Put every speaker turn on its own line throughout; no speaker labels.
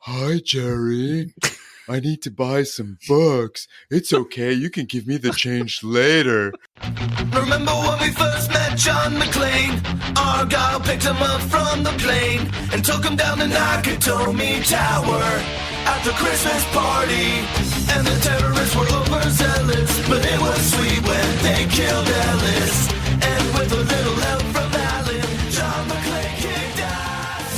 Hi, Jerry. I need to buy some books. It's okay. You can give me the change later.
Remember when we first met John McClane? Argyle picked him up from the plane and took him down the Nakatomi Tower at the Christmas party. And the terrorists were overzealous, but it was sweet when they killed Ellis. And with a little help from Alan, John McClane kicked ass.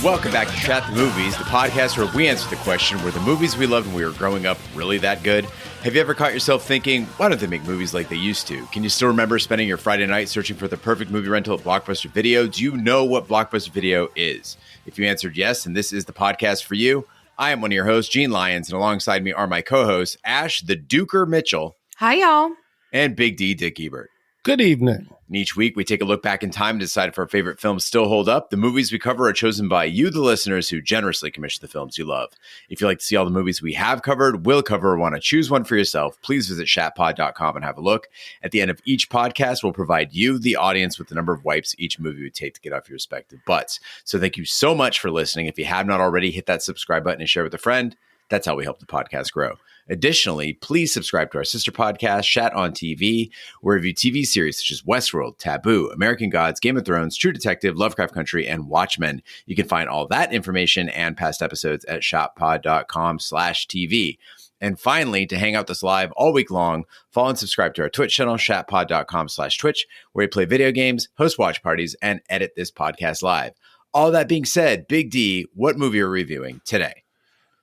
Welcome back to Chat the Movies, the podcast where we answer the question, were the movies we loved when we were growing up really that good? Have you ever caught yourself thinking, why don't they make movies like they used to? Can you still remember spending your Friday night searching for the perfect movie rental at Blockbuster Video? Do you know what Blockbuster Video is? If you answered yes, and this is the podcast for you, I am one of your hosts, Gene Lyons, and alongside me are my co-hosts, Ash the Duker Mitchell.
Hi, y'all.
And Big D Dick Ebert.
Good evening.
And each week, we take a look back in time to decide if our favorite films still hold up. The movies we cover are chosen by you, the listeners, who generously commission the films you love. If you'd like to see all the movies we have covered, will cover, or want to choose one for yourself, please visit shatpod.com and have a look. At the end of each podcast, we'll provide you, the audience, with the number of wipes each movie would take to get off your respective butts. So thank you so much for listening. If you have not already, hit that subscribe button and share with a friend. That's how we help the podcast grow. Additionally, please subscribe to our sister podcast, Shat on TV, where we review TV series such as Westworld, Taboo, American Gods, Game of Thrones, True Detective, Lovecraft Country, and Watchmen. You can find all that information and past episodes at shatpod.com/TV. And finally, to hang out with us live all week long, follow and subscribe to our Twitch channel, shatpod.com/Twitch, where we play video games, host watch parties, and edit this podcast live. All that being said, Big D, what movie are we reviewing today?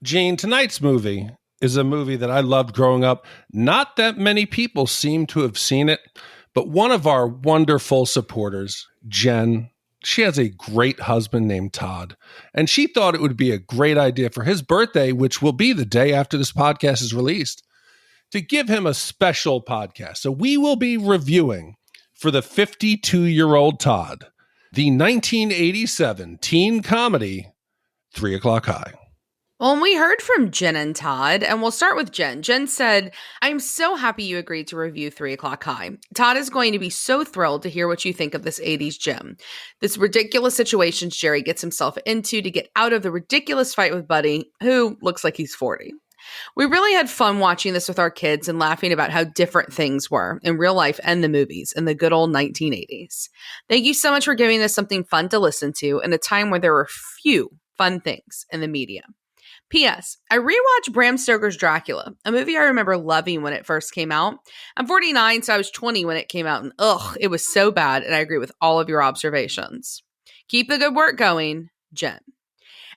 Gene, tonight's movie is a movie that I loved growing up. Not that many people seem to have seen it, but one of our wonderful supporters, Jen, she has a great husband named Todd, and she thought it would be a great idea for his birthday, which will be the day after this podcast is released, to give him a special podcast. So we will be reviewing, for the 52-year-old Todd, the 1987 teen comedy, 3 O'Clock High.
Well, we heard from Jen and Todd, and we'll start with Jen. Jen said, I'm so happy you agreed to review 3 O'Clock High. Todd is going to be so thrilled to hear what you think of this 80s gem. This ridiculous situation Jerry gets himself into to get out of the ridiculous fight with Buddy, who looks like he's 40. We really had fun watching this with our kids and laughing about how different things were in real life and the movies in the good old 1980s. Thank you so much for giving us something fun to listen to in a time where there were few fun things in the media. P.S. I rewatched Bram Stoker's Dracula, a movie I remember loving when it first came out. I'm 49, so I was 20 when it came out, and it was so bad, and I agree with all of your observations. Keep the good work going, Jen.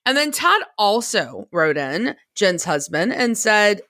And then Todd also wrote in, Jen's husband, and said,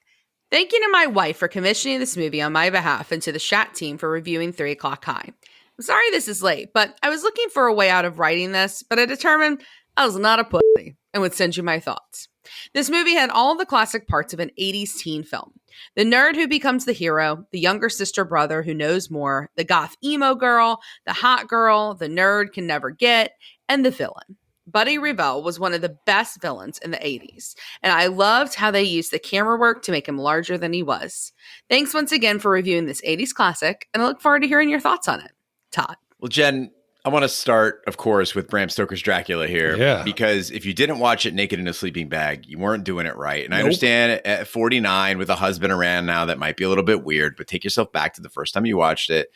thank you to my wife for commissioning this movie on my behalf and to the Shat team for reviewing 3 O'Clock High. I'm sorry this is late, but I was looking for a way out of writing this, but I determined I was not a pussy and would send you my thoughts. This movie had all the classic parts of an 80s teen film. The nerd who becomes the hero, the younger sister brother who knows more, the goth emo girl, the hot girl, the nerd can never get, and the villain. Buddy Revell was one of the best villains in the 80s, and I loved how they used the camera work to make him larger than he was. Thanks once again for reviewing this 80s classic, and I look forward to hearing your thoughts on it. Todd.
Well, Jen, I want to start, of course, with Bram Stoker's Dracula here.
Yeah.
Because if you didn't watch it naked in a sleeping bag, you weren't doing it right. And I
Nope.
understand at 49 with a husband around now, that might be a little bit weird, but take yourself back to the first time you watched it,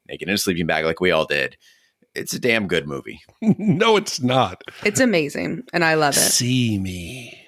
naked in a sleeping bag like we all did. It's a damn good movie.
No, it's not.
It's amazing, and I love it.
See me.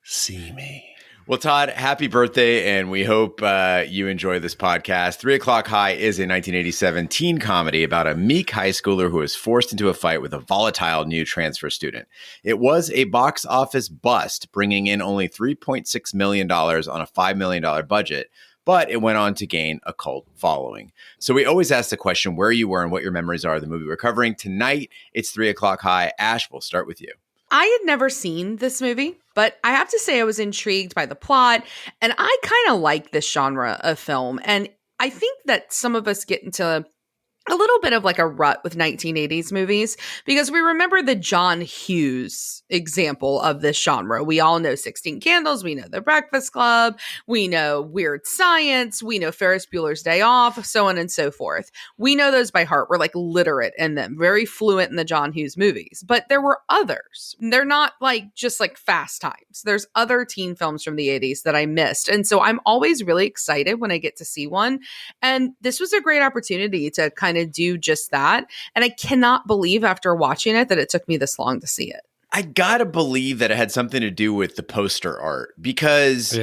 See me.
Well, Todd, happy birthday, and we hope you enjoy this podcast. 3 O'Clock High is a 1987 teen comedy about a meek high schooler who is forced into a fight with a volatile new transfer student. It was a box office bust, bringing in only $3.6 million on a $5 million budget, but it went on to gain a cult following. So we always ask the question where you were and what your memories are of the movie we're covering. Tonight, it's 3 O'Clock High. Ash, we'll start with you.
I had never seen this movie, but I have to say I was intrigued by the plot, and I kind of like this genre of film. And I think that some of us get into a little bit of like a rut with 1980s movies because we remember the John Hughes example of this genre. We all know 16 Candles. We know The Breakfast Club. We know Weird Science. We know Ferris Bueller's Day Off, so on and so forth. We know those by heart. We're like literate in them, very fluent in the John Hughes movies. But there were others. They're not like just like Fast Times. There's other teen films from the 80s that I missed. And so I'm always really excited when I get to see one. And this was a great opportunity to kind of do just that. And I cannot believe after watching it that it took me this long to see it.
I gotta believe that it had something to do with the poster art because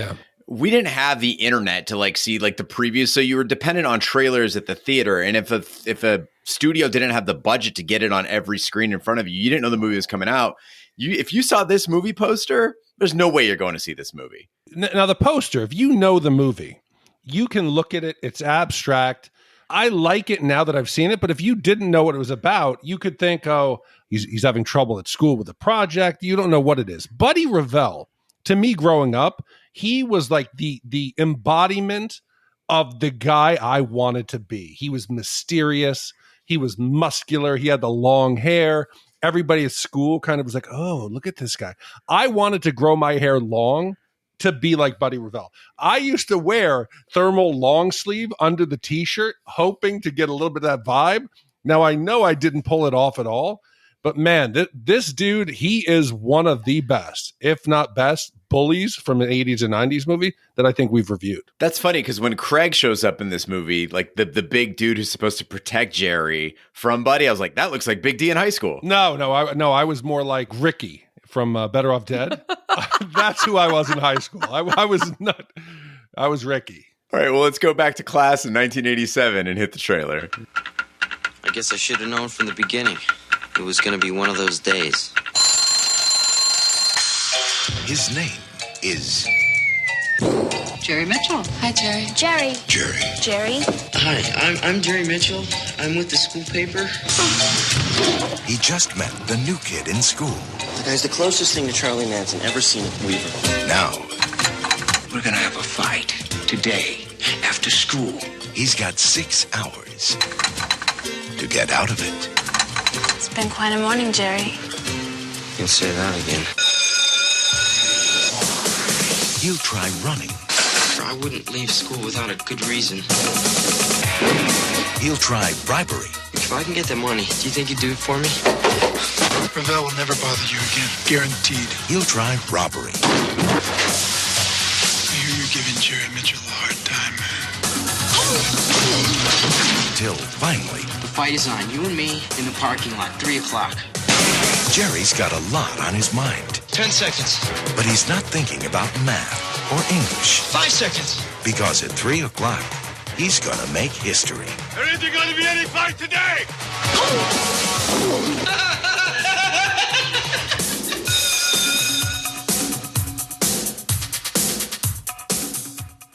we didn't have the internet to like see like the previews. So you were dependent on trailers at the theater. And if a studio didn't have the budget to get it on every screen in front of you, you didn't know the movie was coming out. If you saw this movie poster, there's no way you're going to see this movie.
Now the poster, if you know the movie, you can look at it. It's abstract. I like it now that I've seen it, but if you didn't know what it was about, you could think, oh, he's having trouble at school with a project. You don't know what it is. Buddy Revell, to me growing up, he was like the embodiment of the guy I wanted to be. He was mysterious. He was muscular. He had the long hair. Everybody at school kind of was like, oh, look at this guy. I wanted to grow my hair long to be like Buddy Revell. I used to wear thermal long sleeve under the t-shirt, hoping to get a little bit of that vibe. Now, I know I didn't pull it off at all, but man, this dude, he is one of the best, if not best, bullies from an 80s and 90s movie that I think we've reviewed.
That's funny because when Craig shows up in this movie, like the big dude who's supposed to protect Jerry from Buddy, I was like, that looks like Big D in high school.
No, I was more like Ricky from Better Off Dead. That's who I was in high school. I was Ricky.
All right, well, let's go back to class in 1987 and hit the trailer.
I guess I should have known from the beginning. It was going to be one of those days.
His name is
Jerry Mitchell. Hi, Jerry.
Jerry.
Jerry.
Hi, I'm Jerry Mitchell. I'm with the school paper.
He just met the new kid in school.
The guy's the closest thing to Charlie Manson ever seen at Weaver.
Now,
we're gonna have a fight today after school.
He's got 6 hours to get out of it.
It's been quite a morning, Jerry.
You can say that again.
He'll try running.
I wouldn't leave school without a good reason.
He'll try bribery.
If I can get the money, do you think you'd do it for me?
Revell will never bother you again. Guaranteed.
He'll try robbery.
I hear you're giving Jerry Mitchell a hard time, man.
Till finally,
The fight is on. You and me in the parking lot, 3 o'clock.
Jerry's got a lot on his mind.
10 seconds.
But he's not thinking about math or English.
5 seconds.
Because at 3 o'clock, he's gonna make history.
There isn't going to be any fight today.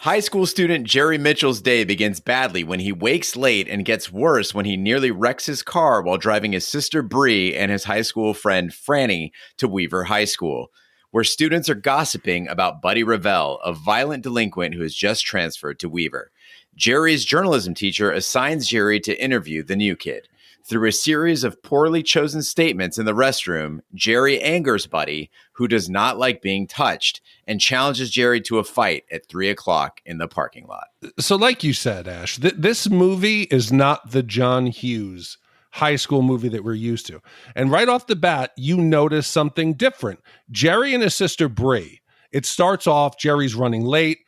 High school student Jerry Mitchell's day begins badly when he wakes late and gets worse when he nearly wrecks his car while driving his sister Bree and his high school friend Franny to Weaver High School, where students are gossiping about Buddy Revell, a violent delinquent who has just transferred to Weaver. Jerry's journalism teacher assigns Jerry to interview the new kid. Through a series of poorly chosen statements in the restroom, Jerry angers Buddy, who does not like being touched, and challenges Jerry to a fight at 3 o'clock in the parking lot.
So like you said, Ash, this movie is not the John Hughes high school movie that we're used to. And right off the bat, you notice something different. Jerry and his sister Bree, it starts off, Jerry's running late,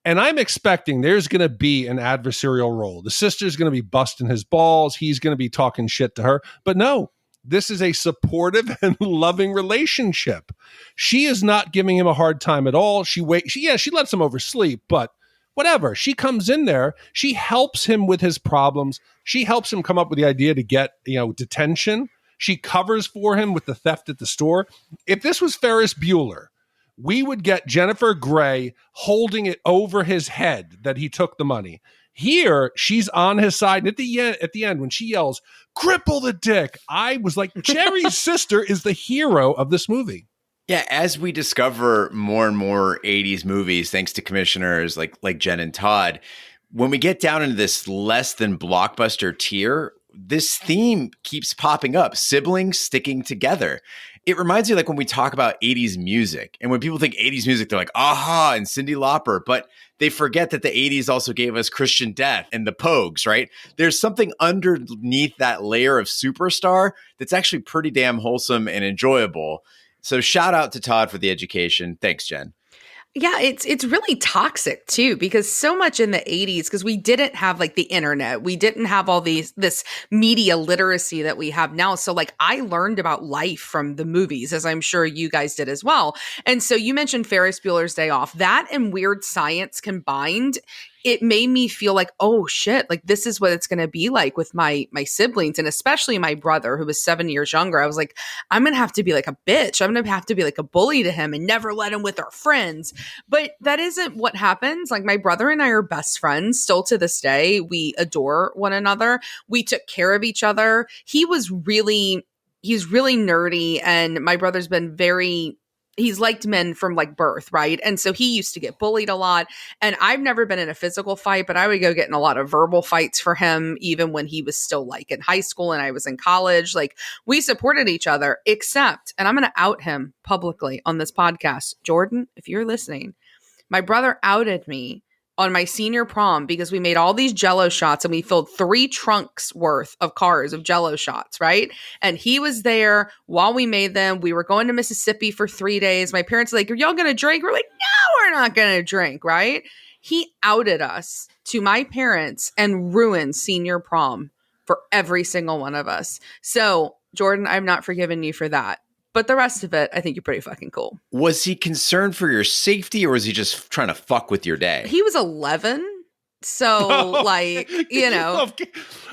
and I'm expecting there's going to be an adversarial role. The sister's going to be busting his balls. He's going to be talking shit to her. But no, this is a supportive and loving relationship. She is not giving him a hard time at all. She lets him oversleep, but whatever. She comes in there. She helps him with his problems. She helps him come up with the idea to get, detention. She covers for him with the theft at the store. If this was Ferris Bueller, we would get Jennifer Grey holding it over his head that he took the money. Here, she's on his side. And at the end, when she yells, "Cripple the dick," I was like, Jerry's sister is the hero of this movie.
Yeah, as we discover more and more 80s movies, thanks to commissioners like Jen and Todd, when we get down into this less than blockbuster tier, this theme keeps popping up, siblings sticking together. It reminds me like when we talk about 80s music, and when people think 80s music, they're like, aha, and Cyndi Lauper, but they forget that the 80s also gave us Christian Death and the Pogues, right? There's something underneath that layer of superstar that's actually pretty damn wholesome and enjoyable. So shout out to Todd for the education. Thanks, Jen.
Yeah, it's really toxic too, because so much in the 80s, because we didn't have like the internet, we didn't have all this media literacy that we have now. So like I learned about life from the movies, as I'm sure you guys did as well. And so you mentioned Ferris Bueller's Day Off. That and Weird Science combined, it made me feel like, oh shit, like this is what it's going to be like with my siblings, and especially my brother who was 7 years younger. I was like, I'm going to have to be like a bitch. I'm going to have to be like a bully to him and never let him with our friends. But that isn't what happens. Like my brother and I are best friends still to this day. We adore one another. We took care of each other. He's really nerdy, and my brother's been he's liked men from like birth, right? And so he used to get bullied a lot. And I've never been in a physical fight, but I would go get in a lot of verbal fights for him, even when he was still like in high school and I was in college. Like we supported each other, except, and I'm going to out him publicly on this podcast. Jordan, if you're listening, my brother outed me on my senior prom because we made all these Jell-O shots and we filled 3 trunks worth of cars of Jell-O shots, right? And he was there while we made them. We were going to Mississippi for 3 days. My parents were like, are y'all going to drink? We're like, no, we're not going to drink, right? He outed us to my parents and ruined senior prom for every single one of us. So, Jordan, I'm not forgiving you for that. But the rest of it, I think you're pretty fucking cool.
Was he concerned for your safety, or was he just trying to fuck with your day?
He was 11. So, like, you know.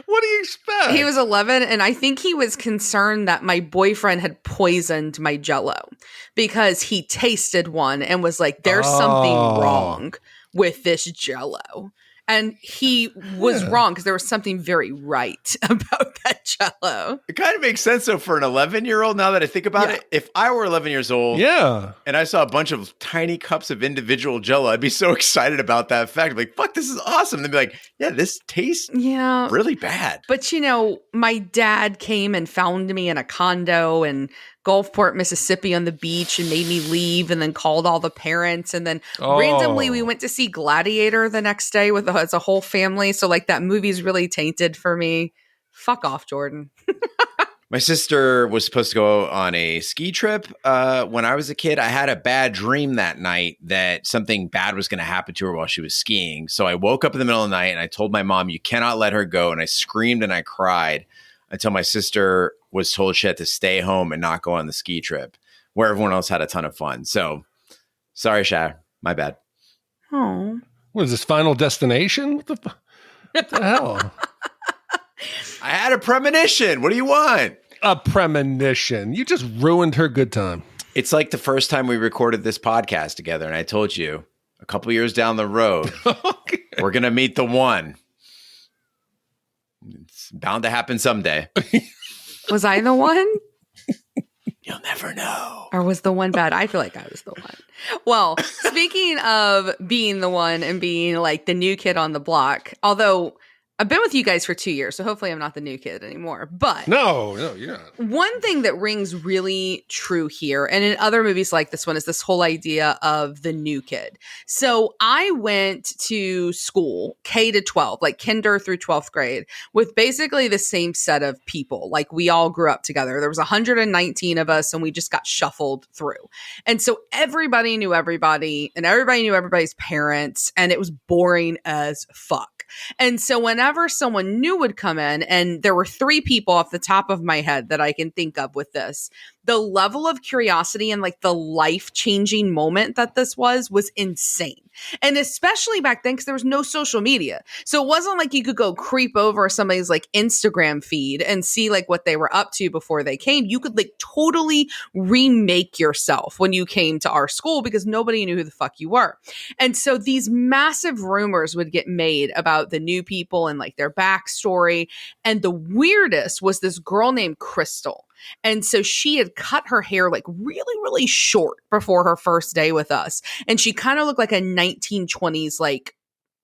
What do you expect?
He was 11, and I think he was concerned that my boyfriend had poisoned my Jell-O because he tasted one and was like, there's something wrong with this Jell-O. And he was wrong because there was something very right about that Jell-O.
It kind of makes sense, though, for an 11-year-old, now that I think about it. If I were 11 years old and I saw a bunch of tiny cups of individual Jell-O, I'd be so excited about that fact. Like, fuck, this is awesome. They'd be like, yeah, this tastes really bad.
But, you know, my dad came and found me in a condo in Gulfport, Mississippi on the beach and made me leave, and then called all the parents. And then randomly we went to see Gladiator the next day as a whole family. So like that movie's really tainted for me. Fuck off, Jordan.
My sister was supposed to go on a ski trip when I was a kid. I had a bad dream that night that something bad was going to happen to her while she was skiing. So I woke up in the middle of the night and I told my mom, you cannot let her go. And I screamed and I cried until my sister was told she had to stay home and not go on the ski trip, where everyone else had a ton of fun. So sorry, Shat. My bad.
Oh.
What is this, Final Destination? What the hell?
I had a premonition. What do you want?
A premonition. You just ruined her good time.
It's like the first time we recorded this podcast together, and I told you a couple years down the road, we're going to meet the one. It's bound to happen someday.
Was I the one?
You'll never know.
Or was the one bad? I feel like I was the one. Well, speaking of being the one and being like the new kid on the block, although I've been with you guys for 2 years, so hopefully I'm not the new kid anymore. But
no, you're not.
One thing that rings really true here, and in other movies like this one, is this whole idea of the new kid. So I went to school, K to 12, like kinder through 12th grade, with basically the same set of people. Like we all grew up together. There was 119 of us, and we just got shuffled through. And so everybody knew everybody, and everybody knew everybody's parents, and it was boring as fuck. And so whenever someone new would come in, and there were 3 people off the top of my head that I can think of with this, the level of curiosity and like the life-changing moment that this was insane. And especially back then, because there was no social media. So it wasn't like you could go creep over somebody's like Instagram feed and see like what they were up to before they came. You could like totally remake yourself when you came to our school because nobody knew who the fuck you were. And so these massive rumors would get made about the new people and like their backstory. And the weirdest was this girl named Crystal. And so she had cut her hair like really, really short before her first day with us. And she kind of looked like a 1920s, like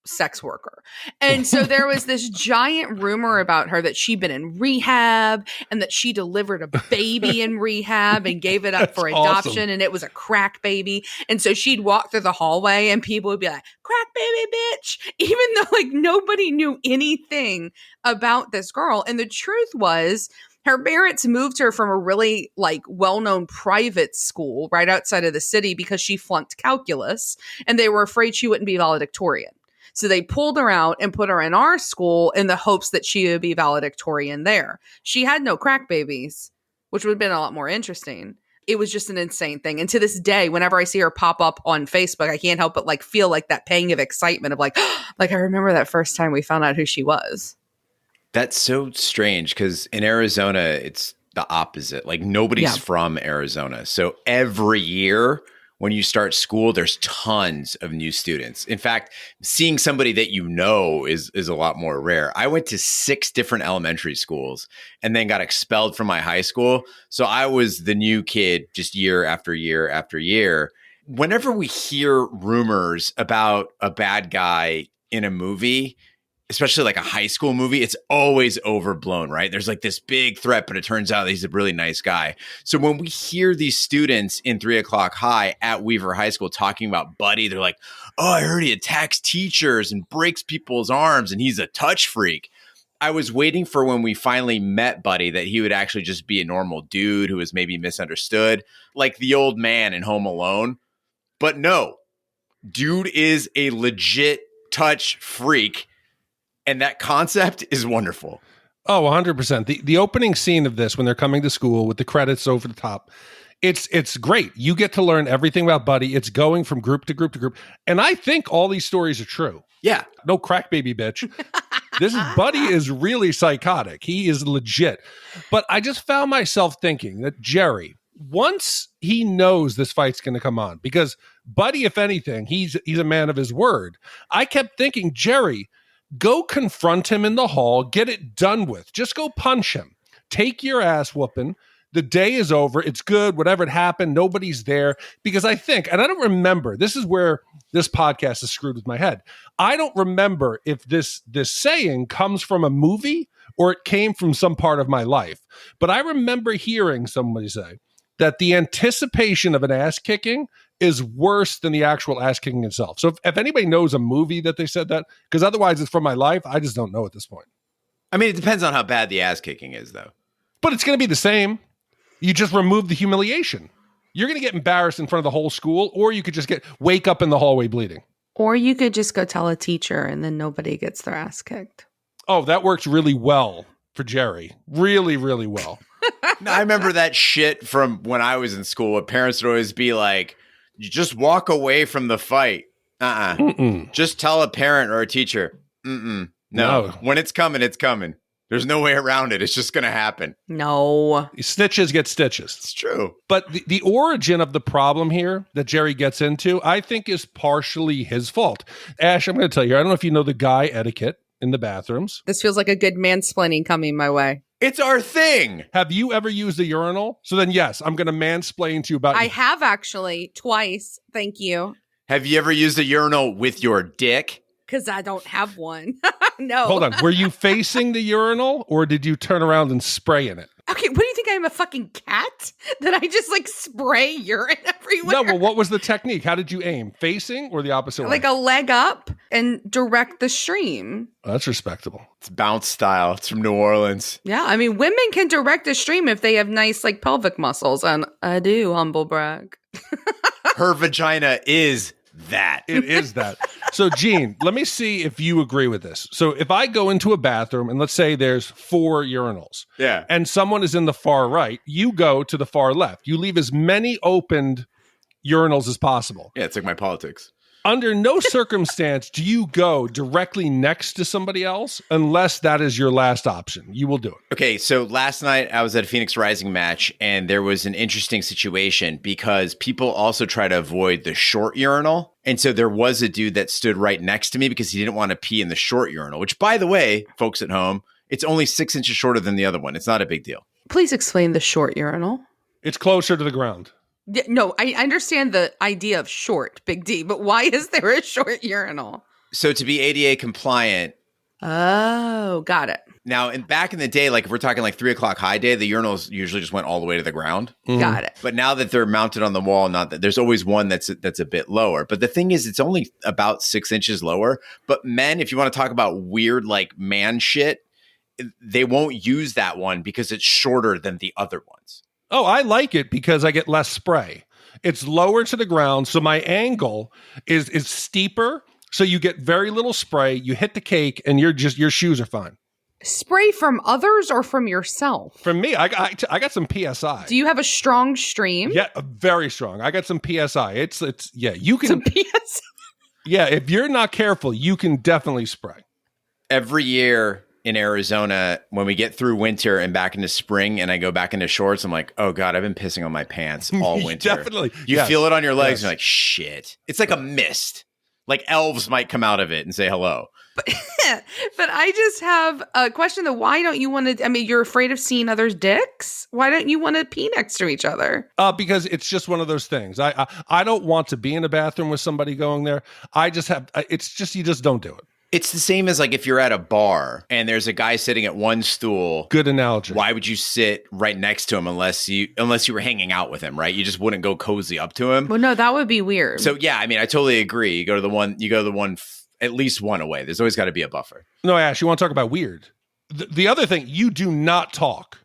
sex worker. And so there was this giant rumor about her that she'd been in rehab and that she delivered a baby in rehab and gave it up for adoption.
Awesome.
And it was a crack baby. And so she'd walk through the hallway and people would be like, crack baby, bitch, even though like nobody knew anything about this girl. And the truth was, her parents moved her from a really like well-known private school right outside of the city because she flunked calculus and they were afraid she wouldn't be valedictorian. So they pulled her out and put her in our school in the hopes that she would be valedictorian there. She had no crack babies, which would have been a lot more interesting. It was just an insane thing. And to this day, whenever I see her pop up on Facebook, I can't help but like feel like that pang of excitement of like, like I remember that first time we found out who she was.
That's so strange because in Arizona, it's the opposite. Like nobody's from Arizona. So every year when you start school, there's tons of new students. In fact, seeing somebody that you know is a lot more rare. I went to 6 different elementary schools and then got expelled from my high school. So I was the new kid just year after year after year. Whenever we hear rumors about a bad guy in a movie, especially like a high school movie, it's always overblown, right? There's like this big threat, but it turns out that he's a really nice guy. So when we hear these students in 3 o'clock high at Weaver High School talking about Buddy, they're like, oh, I heard he attacks teachers and breaks people's arms and he's a touch freak. I was waiting for when we finally met Buddy that he would actually just be a normal dude who was maybe misunderstood, like the old man in Home Alone. But no, dude is a legit touch freak. And that concept is wonderful.
Oh, 100%. The opening scene of this, when they're coming to school with the credits over the top, it's great. You get to learn everything about Buddy. It's going from group to group to group. And I think all these stories are true.
Yeah.
No crack baby, bitch. Buddy is really psychotic. He is legit. But I just found myself thinking that Jerry, once he knows this fight's going to come on, because Buddy, if anything, he's a man of his word. I kept thinking, Jerry, go confront him in the hall, get it done with. Just go punch him. Take your ass whooping. The day is over. It's good. Whatever had happened, nobody's there. Because I think, and I don't remember, this is where this podcast is screwed with my head. I don't remember if this saying comes from a movie or it came from some part of my life. But I remember hearing somebody say that the anticipation of an ass kicking is worse than the actual ass kicking itself. So if anybody knows a movie that they said that, because otherwise it's from my life, I just don't know at this point.
I mean, it depends on how bad the ass kicking is, though.
But it's going to be the same. You just remove the humiliation. You're going to get embarrassed in front of the whole school, or you could just wake up in the hallway bleeding.
Or you could just go tell a teacher and then nobody gets their ass kicked.
Oh, that works really well for Jerry. Really, really well.
No, I remember that shit from when I was in school. Parents would always be like, you just walk away from the fight. Just tell a parent or a teacher. No. When it's coming, it's coming. There's no way around it. It's just going to happen.
No.
Snitches get stitches.
It's true.
But the origin of the problem here that Jerry gets into, I think, is partially his fault. Ash, I'm going to tell you, I don't know if you know the guy etiquette in the bathrooms.
This feels like a good mansplaining coming my way.
It's our thing.
Have you ever used a urinal? So then, yes, I'm going to mansplain to you about
I have actually twice. Thank you.
Have you ever used a urinal with your dick?
Because I don't have one. No.
Hold on. Were you facing the urinal or did you turn around and spray in it?
Okay, what do you think? I'm a fucking cat? That I just like spray urine everywhere?
No, well, what was the technique? How did you aim? Facing or the opposite way?
Like a leg up and direct the stream.
Oh, that's respectable.
It's bounce style. It's from New Orleans.
Yeah, I mean, women can direct a stream if they have nice like pelvic muscles. And I do, humble brag.
Her vagina is that.
It is that. So, Gene, let me see if you agree with this. So, if I go into a bathroom and let's say there's 4 urinals, and someone is in the far right, you go to the far left. You leave as many opened urinals as possible.
Yeah, it's like my politics.
Under no circumstance do you go directly next to somebody else unless that is your last option. You will do it.
Okay, so last night I was at a Phoenix Rising match, and there was an interesting situation because people also try to avoid the short urinal. And so there was a dude that stood right next to me because he didn't want to pee in the short urinal, which, by the way, folks at home, it's only 6 inches shorter than the other one. It's not a big deal.
Please explain the short urinal.
It's closer to the ground.
No, I understand the idea of short, big D, but why is there a short urinal?
So to be ADA compliant.
Oh, got it.
Now, back in the day, like if we're talking like 3 o'clock high day, the urinals usually just went all the way to the ground.
Got it.
But now that they're mounted on the wall, not that there's always one that's a bit lower. But the thing is, it's only about 6 inches lower. But men, if you want to talk about weird like man shit, they won't use that one because it's shorter than the other ones.
Oh, I like it because I get less spray. It's lower to the ground, so my angle is steeper. So you get very little spray. You hit the cake, and your shoes are fine.
Spray from others or from yourself?
From me, I got some PSI.
Do you have a strong stream?
Yeah, very strong. I got some PSI. It's you can
some PSI.
Yeah, if you're not careful, you can definitely spray.
Every year in Arizona, when we get through winter and back into spring, and I go back into shorts, I'm like, oh god, I've been pissing on my pants all winter.
Definitely,
you feel it on your legs.
Yes.
And you're like, shit. It's like a mist. Like elves might come out of it and say hello.
But I just have a question though. Why don't you want to, I mean, you're afraid of seeing others' dicks? Why don't you want to pee next to each other?
Because it's just one of those things. I don't want to be in a bathroom with somebody going there. It's just, you just don't do it.
It's the same as like if you're at a bar and there's a guy sitting at one stool.
Good analogy.
Why would you sit right next to him unless you were hanging out with him, right? You just wouldn't go cozy up to him.
Well, no, that would be weird.
So yeah, I mean, I totally agree. You go to the one at least one away. There's always got to be a buffer.
No, Ash, you want to talk about weird. The other thing, you do not talk.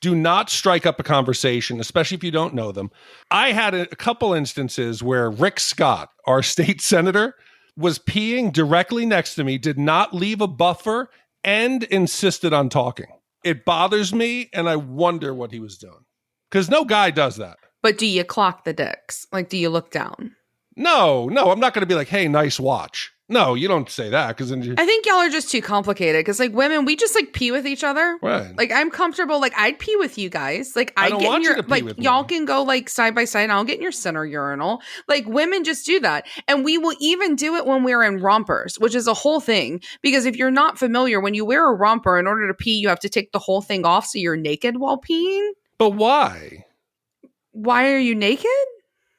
Do not strike up a conversation, especially if you don't know them. I had a couple instances where Rick Scott, our state senator, was peeing directly next to me, did not leave a buffer, and insisted on talking. It bothers me, and I wonder what he was doing. Because no guy does that.
But do you clock the dicks? Like, do you look down?
No, I'm not going to be like, hey, nice watch. No, you don't say that because then
I think y'all are just too complicated because like women, we just like pee with each other.
Right.
Like I'm comfortable. Like I'd pee with you guys. Like
I don't
get
want
in your
you to pee
like
with me.
y'all can go like side by side. And I'll get in your center urinal. Like women just do that, and we will even do it when we're in rompers, which is a whole thing. Because if you're not familiar, when you wear a romper, in order to pee, you have to take the whole thing off, so you're naked while peeing.
But why?
Why are you naked?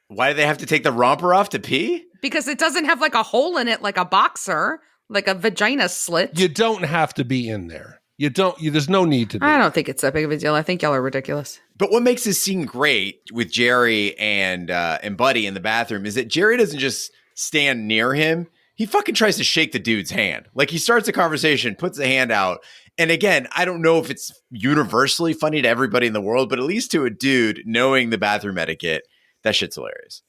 Why do they have to take the romper off to pee?
Because it doesn't have like a hole in it like a boxer, like a vagina slit.
You don't have to be in there. There's no need to be.
I don't think it's that big of a deal. I think y'all are ridiculous.
But what makes this scene great with Jerry and Buddy in the bathroom is that Jerry doesn't just stand near him. He fucking tries to shake the dude's hand. Like he starts a conversation, puts a hand out. And again, I don't know if it's universally funny to everybody in the world, but at least to a dude knowing the bathroom etiquette, that shit's hilarious.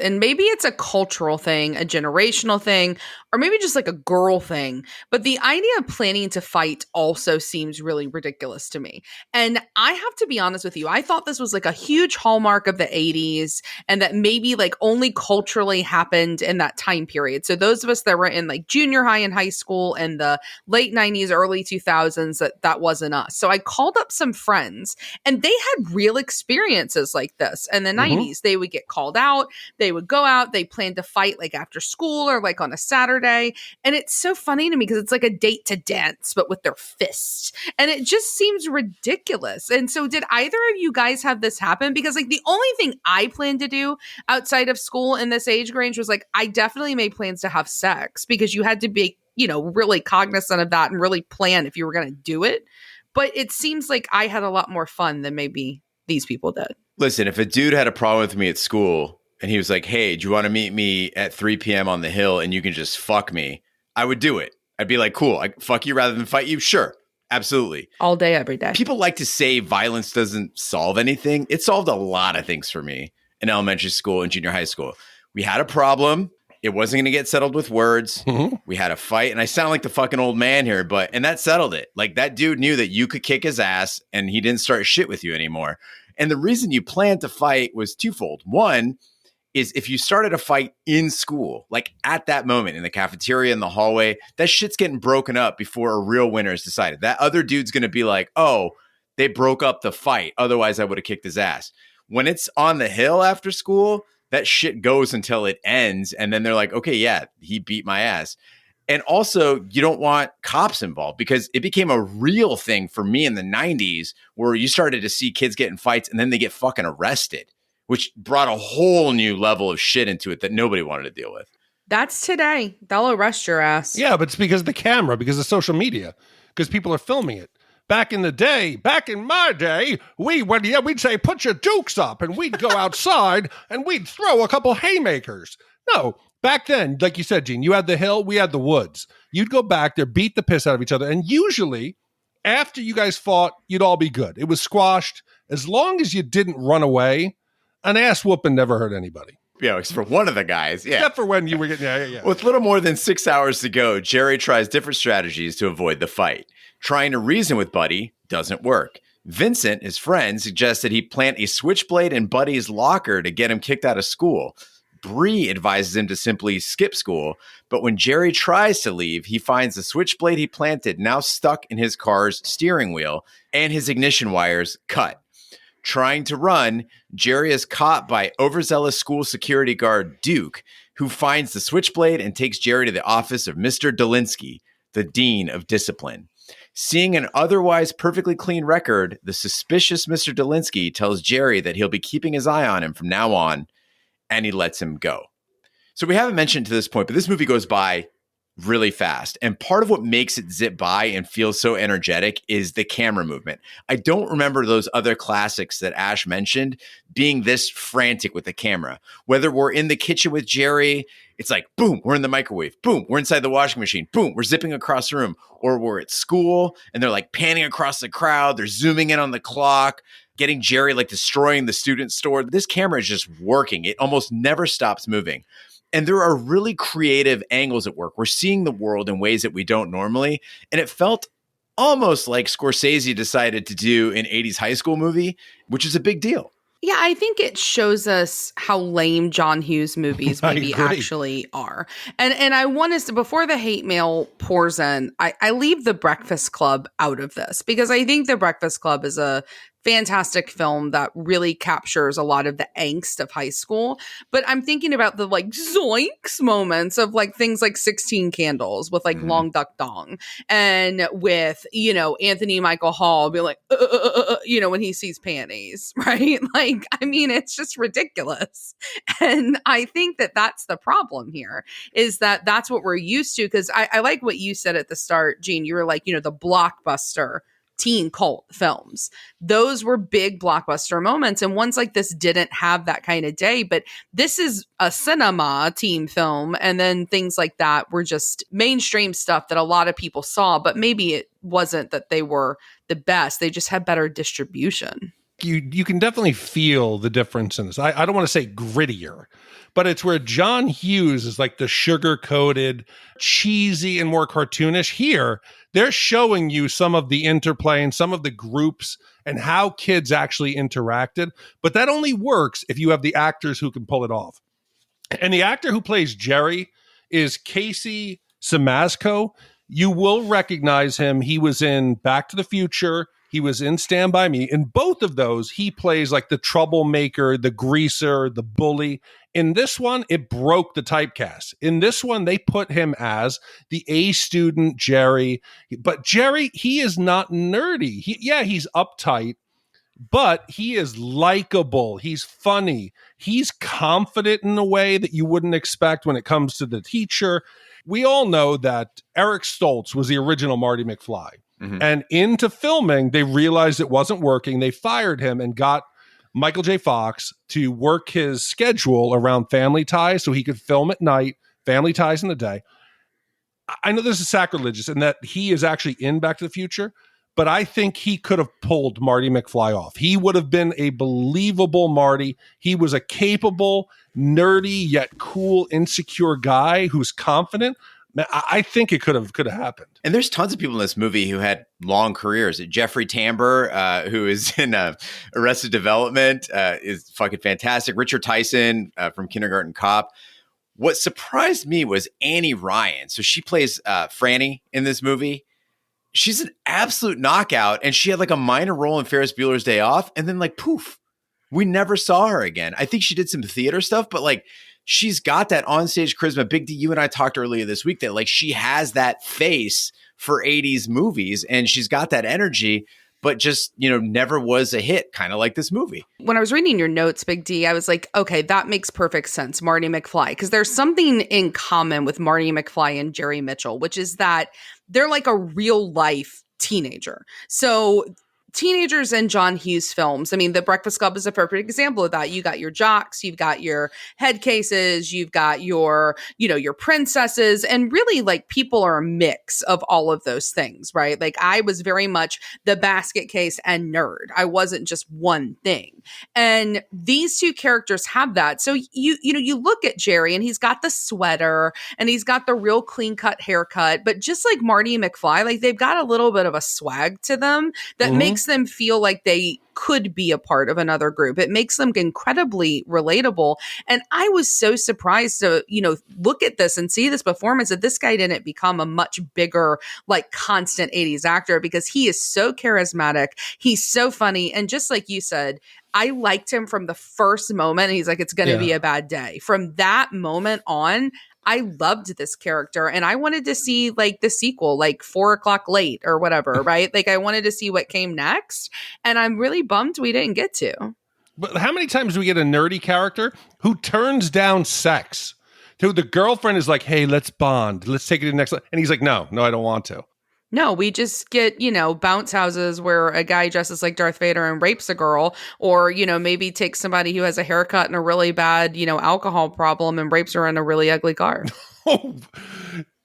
And maybe it's a cultural thing, a generational thing, or maybe just like a girl thing. But the idea of planning to fight also seems really ridiculous to me. And I have to be honest with you, I thought this was like a huge hallmark of the 80s and that maybe like only culturally happened in that time period. So those of us that were in like junior high and high school and the late 90s, early 2000s, that wasn't us. So I called up some friends and they had real experiences like this. In the 90s, they would get called out. They would go out, they planned to fight like after school or like on a Saturday. And it's so funny to me because it's like a date to dance, but with their fists. And it just seems ridiculous. And so did either of you guys have this happen? Because like the only thing I planned to do outside of school in this age range was like, I definitely made plans to have sex because you had to be, really cognizant of that and really plan if you were going to do it. But it seems like I had a lot more fun than maybe these people did.
Listen, if a dude had a problem with me at school, and he was like, hey, do you want to meet me at 3 p.m. on the hill and you can just fuck me? I would do it. I'd be like, cool, I fuck you rather than fight you? Sure, absolutely.
All day, every day.
People like to say violence doesn't solve anything. It solved a lot of things for me in elementary school and junior high school. We had a problem. It wasn't going to get settled with words. We had a fight. And I sound like the fucking old man here, and that settled it. Like that dude knew that you could kick his ass and he didn't start shit with you anymore. And the reason you planned to fight was twofold. One, is if you started a fight in school, like at that moment in the cafeteria, in the hallway, that shit's getting broken up before a real winner is decided. That other dude's going to be like, oh, they broke up the fight. Otherwise, I would have kicked his ass. When it's on the hill after school, that shit goes until it ends. And then they're like, okay, yeah, he beat my ass. And also, you don't want cops involved because it became a real thing for me in the 90s where you started to see kids get in fights and then they get fucking arrested, which brought a whole new level of shit into it that nobody wanted to deal with.
That's today. They'll arrest your ass.
Yeah, but it's because of the camera, because of social media, because people are filming it. Back in my day, we'd say, put your dukes up, and we'd go outside and we'd throw a couple haymakers. No, back then, like you said, Gene, you had the hill, we had the woods. You'd go back there, beat the piss out of each other, and usually after you guys fought, you'd all be good. It was squashed. As long as you didn't run away, an ass whooping never hurt anybody.
Yeah, except for one of the guys. Yeah.
Except for when you were getting, yeah.
With little more than 6 hours to go, Jerry tries different strategies to avoid the fight. Trying to reason with Buddy doesn't work. Vincent, his friend, suggested he plant a switchblade in Buddy's locker to get him kicked out of school. Bree advises him to simply skip school, but when Jerry tries to leave, he finds the switchblade he planted now stuck in his car's steering wheel and his ignition wires cut. Trying to run, Jerry is caught by overzealous school security guard Duke, who finds the switchblade and takes Jerry to the office of Mr. Dolinsky, the Dean of Discipline. Seeing an otherwise perfectly clean record, the suspicious Mr. Dolinsky tells Jerry that he'll be keeping his eye on him from now on, and he lets him go. So we haven't mentioned to this point, but this movie goes by really fast. And part of what makes it zip by and feel so energetic is the camera movement. I don't remember those other classics that Ash mentioned being this frantic with the camera. Whether we're in the kitchen with Jerry, it's like, boom, we're in the microwave. Boom, we're inside the washing machine. Boom, we're zipping across the room. Or we're at school and they're like panning across the crowd. They're zooming in on the clock, getting Jerry like destroying the student store. This camera is just working. It almost never stops moving. And there are really creative angles at work. We're seeing the world in ways that we don't normally. And it felt almost like Scorsese decided to do an 80s high school movie, which is a big deal.
Yeah, I think it shows us how lame John Hughes movies maybe actually are. And I want us to, before the hate mail pours in, I leave The Breakfast Club out of this because I think The Breakfast Club is a fantastic film that really captures a lot of the angst of high school. But I'm thinking about the like zoinks moments of like things like 16 Candles with like Long Duck Dong and with, you know, Anthony Michael Hall being like, you know, when he sees panties, right? Like, I mean, it's just ridiculous. And I think that that's the problem here is that that's what we're used to. Because I like what you said at the start, Gene. You were like, you know, the blockbuster teen cult films. Those were big blockbuster moments. And ones like this didn't have that kind of day, but this is a cinema teen film. And then things like that were just mainstream stuff that a lot of people saw, but maybe it wasn't that they were the best. They just had better distribution.
You can definitely feel the difference in this. I don't want to say grittier, but it's where John Hughes is like the sugar-coated, cheesy, and more cartoonish. Here, they're showing you some of the interplay and some of the groups and how kids actually interacted. But that only works if you have the actors who can pull it off. And the actor who plays Jerry is Casey Siemaszko. You will recognize him. He was in Back to the Future. He was in Stand By Me. In both of those, he plays like the troublemaker, the greaser, the bully. In this one, it broke the typecast. In this one, they put him as the A student, Jerry. But Jerry, he is not nerdy. He's uptight, but he is likable. He's funny. He's confident in a way that you wouldn't expect when it comes to the teacher. We all know that Eric Stoltz was the original Marty McFly. Mm-hmm. And into filming, they realized it wasn't working. They fired him and got Michael J. Fox to work his schedule around Family Ties so he could film at night, Family Ties in the day. I know this is sacrilegious and that he is actually in Back to the Future, but I think he could have pulled Marty McFly off. He would have been a believable Marty. He was a capable, nerdy, yet cool, insecure guy who's confident. I think it could have happened.
And there's tons of people in this movie who had long careers. Jeffrey Tambor, who is in Arrested Development, is fucking fantastic. Richard Tyson from Kindergarten Cop. What surprised me was Annie Ryan. So she plays Franny in this movie. She's an absolute knockout, and she had like a minor role in Ferris Bueller's Day Off, and then like poof, we never saw her again. I think she did some theater stuff, but like she's got that onstage charisma. Big D, you and I talked earlier this week that like she has that face for 80s movies and she's got that energy, but just, never was a hit, kind of like this movie.
When I was reading your notes, Big D, I was like, okay, that makes perfect sense, Marty McFly, because there's something in common with Marty McFly and Jerry Mitchell, which is that they're like a real life teenager. So teenagers in John Hughes films, I mean, The Breakfast Club is a perfect example of that. You got your jocks, you've got your head cases, you've got your, your princesses, and really like people are a mix of all of those things, right? Like I was very much the basket case and nerd. I wasn't just one thing. And these two characters have that. So you look at Jerry and he's got the sweater and he's got the real clean cut haircut, but just like Marty McFly, like they've got a little bit of a swag to them that makes them feel like they could be a part of another group. It makes them incredibly relatable. And I was so surprised to, look at this and see this performance that this guy didn't become a much bigger, like constant 80s actor, because he is so charismatic. He's so funny. And just like you said, I liked him from the first moment. He's like, it's going to be a bad day. From that moment on, I loved this character and I wanted to see like the sequel, like 4 o'clock late or whatever, right? Like I wanted to see what came next. And I'm really bummed we didn't get to.
But how many times do we get a nerdy character who turns down sex? Who the girlfriend is like, hey, let's bond. Let's take it to the next level. And he's like, no, I don't want to.
No, we just get, bounce houses where a guy dresses like Darth Vader and rapes a girl, or, maybe takes somebody who has a haircut and a really bad, alcohol problem and rapes her in a really ugly car.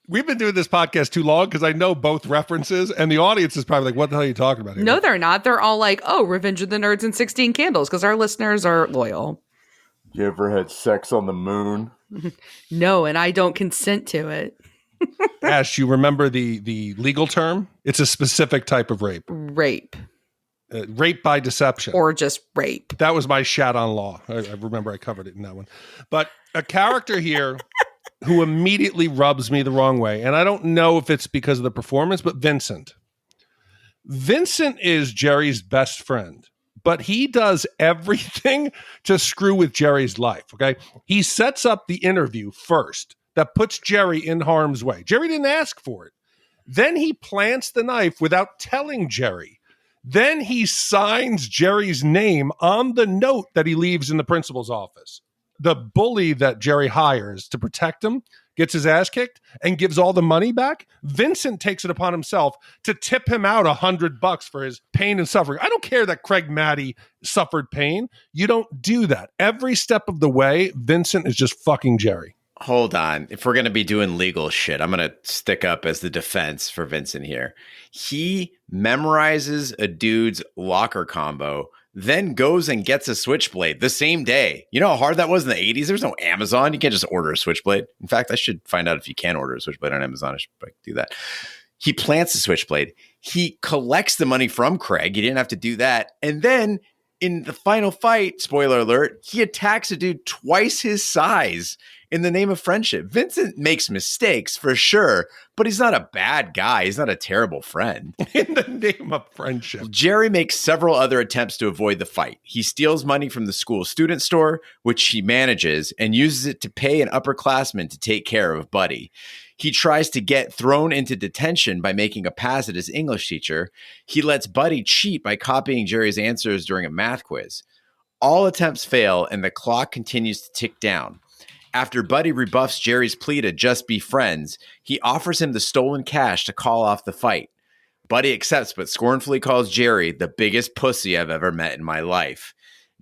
We've been doing this podcast too long because I know both references and the audience is probably like, what the hell are you talking about here?
No, they're not. They're all like, oh, Revenge of the Nerds and 16 Candles, because our listeners are loyal.
You ever had sex on the moon?
No, and I don't consent to it.
Ash, you remember the legal term? It's a specific type of rape.
Rape.
Rape by deception.
Or just rape.
That was my Shat on law. I remember I covered it in that one. But a character here who immediately rubs me the wrong way, and I don't know if it's because of the performance, but Vincent. Vincent is Jerry's best friend, but he does everything to screw with Jerry's life, okay? He sets up the interview first that puts Jerry in harm's way. Jerry didn't ask for it. Then he plants the knife without telling Jerry. Then he signs Jerry's name on the note that he leaves in the principal's office. The bully that Jerry hires to protect him gets his ass kicked and gives all the money back. Vincent takes it upon himself to tip him out $100 for his pain and suffering. I don't care that Craig Maddie suffered pain. You don't do that. Every step of the way, Vincent is just fucking Jerry.
Hold on. If we're going to be doing legal shit, I'm going to stick up as the defense for Vincent here. He memorizes a dude's locker combo, then goes and gets a switchblade the same day. You know how hard that was in the 80s? There's no Amazon. You can't just order a switchblade. In fact, I should find out if you can order a switchblade on Amazon. I should probably do that. He plants the switchblade. He collects the money from Craig. He didn't have to do that. And then in the final fight, spoiler alert, he attacks a dude twice his size in the name of friendship. Vincent makes mistakes for sure, but he's not a bad guy. He's not a terrible friend.
In the name of friendship.
Jerry makes several other attempts to avoid the fight. He steals money from the school student store, which he manages, and uses it to pay an upperclassman to take care of Buddy. He tries to get thrown into detention by making a pass at his English teacher. He lets Buddy cheat by copying Jerry's answers during a math quiz. All attempts fail, and the clock continues to tick down. After Buddy rebuffs Jerry's plea to just be friends, he offers him the stolen cash to call off the fight. Buddy accepts, but scornfully calls Jerry the biggest pussy I've ever met in my life.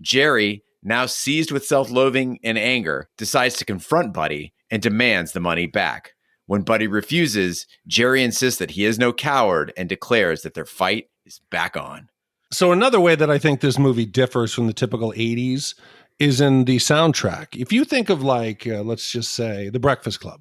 Jerry, now seized with self-loathing and anger, decides to confront Buddy and demands the money back. When Buddy refuses, Jerry insists that he is no coward and declares that their fight is back on.
So another way that I think this movie differs from the typical 80s is in the soundtrack. If you think of like, let's just say The Breakfast Club,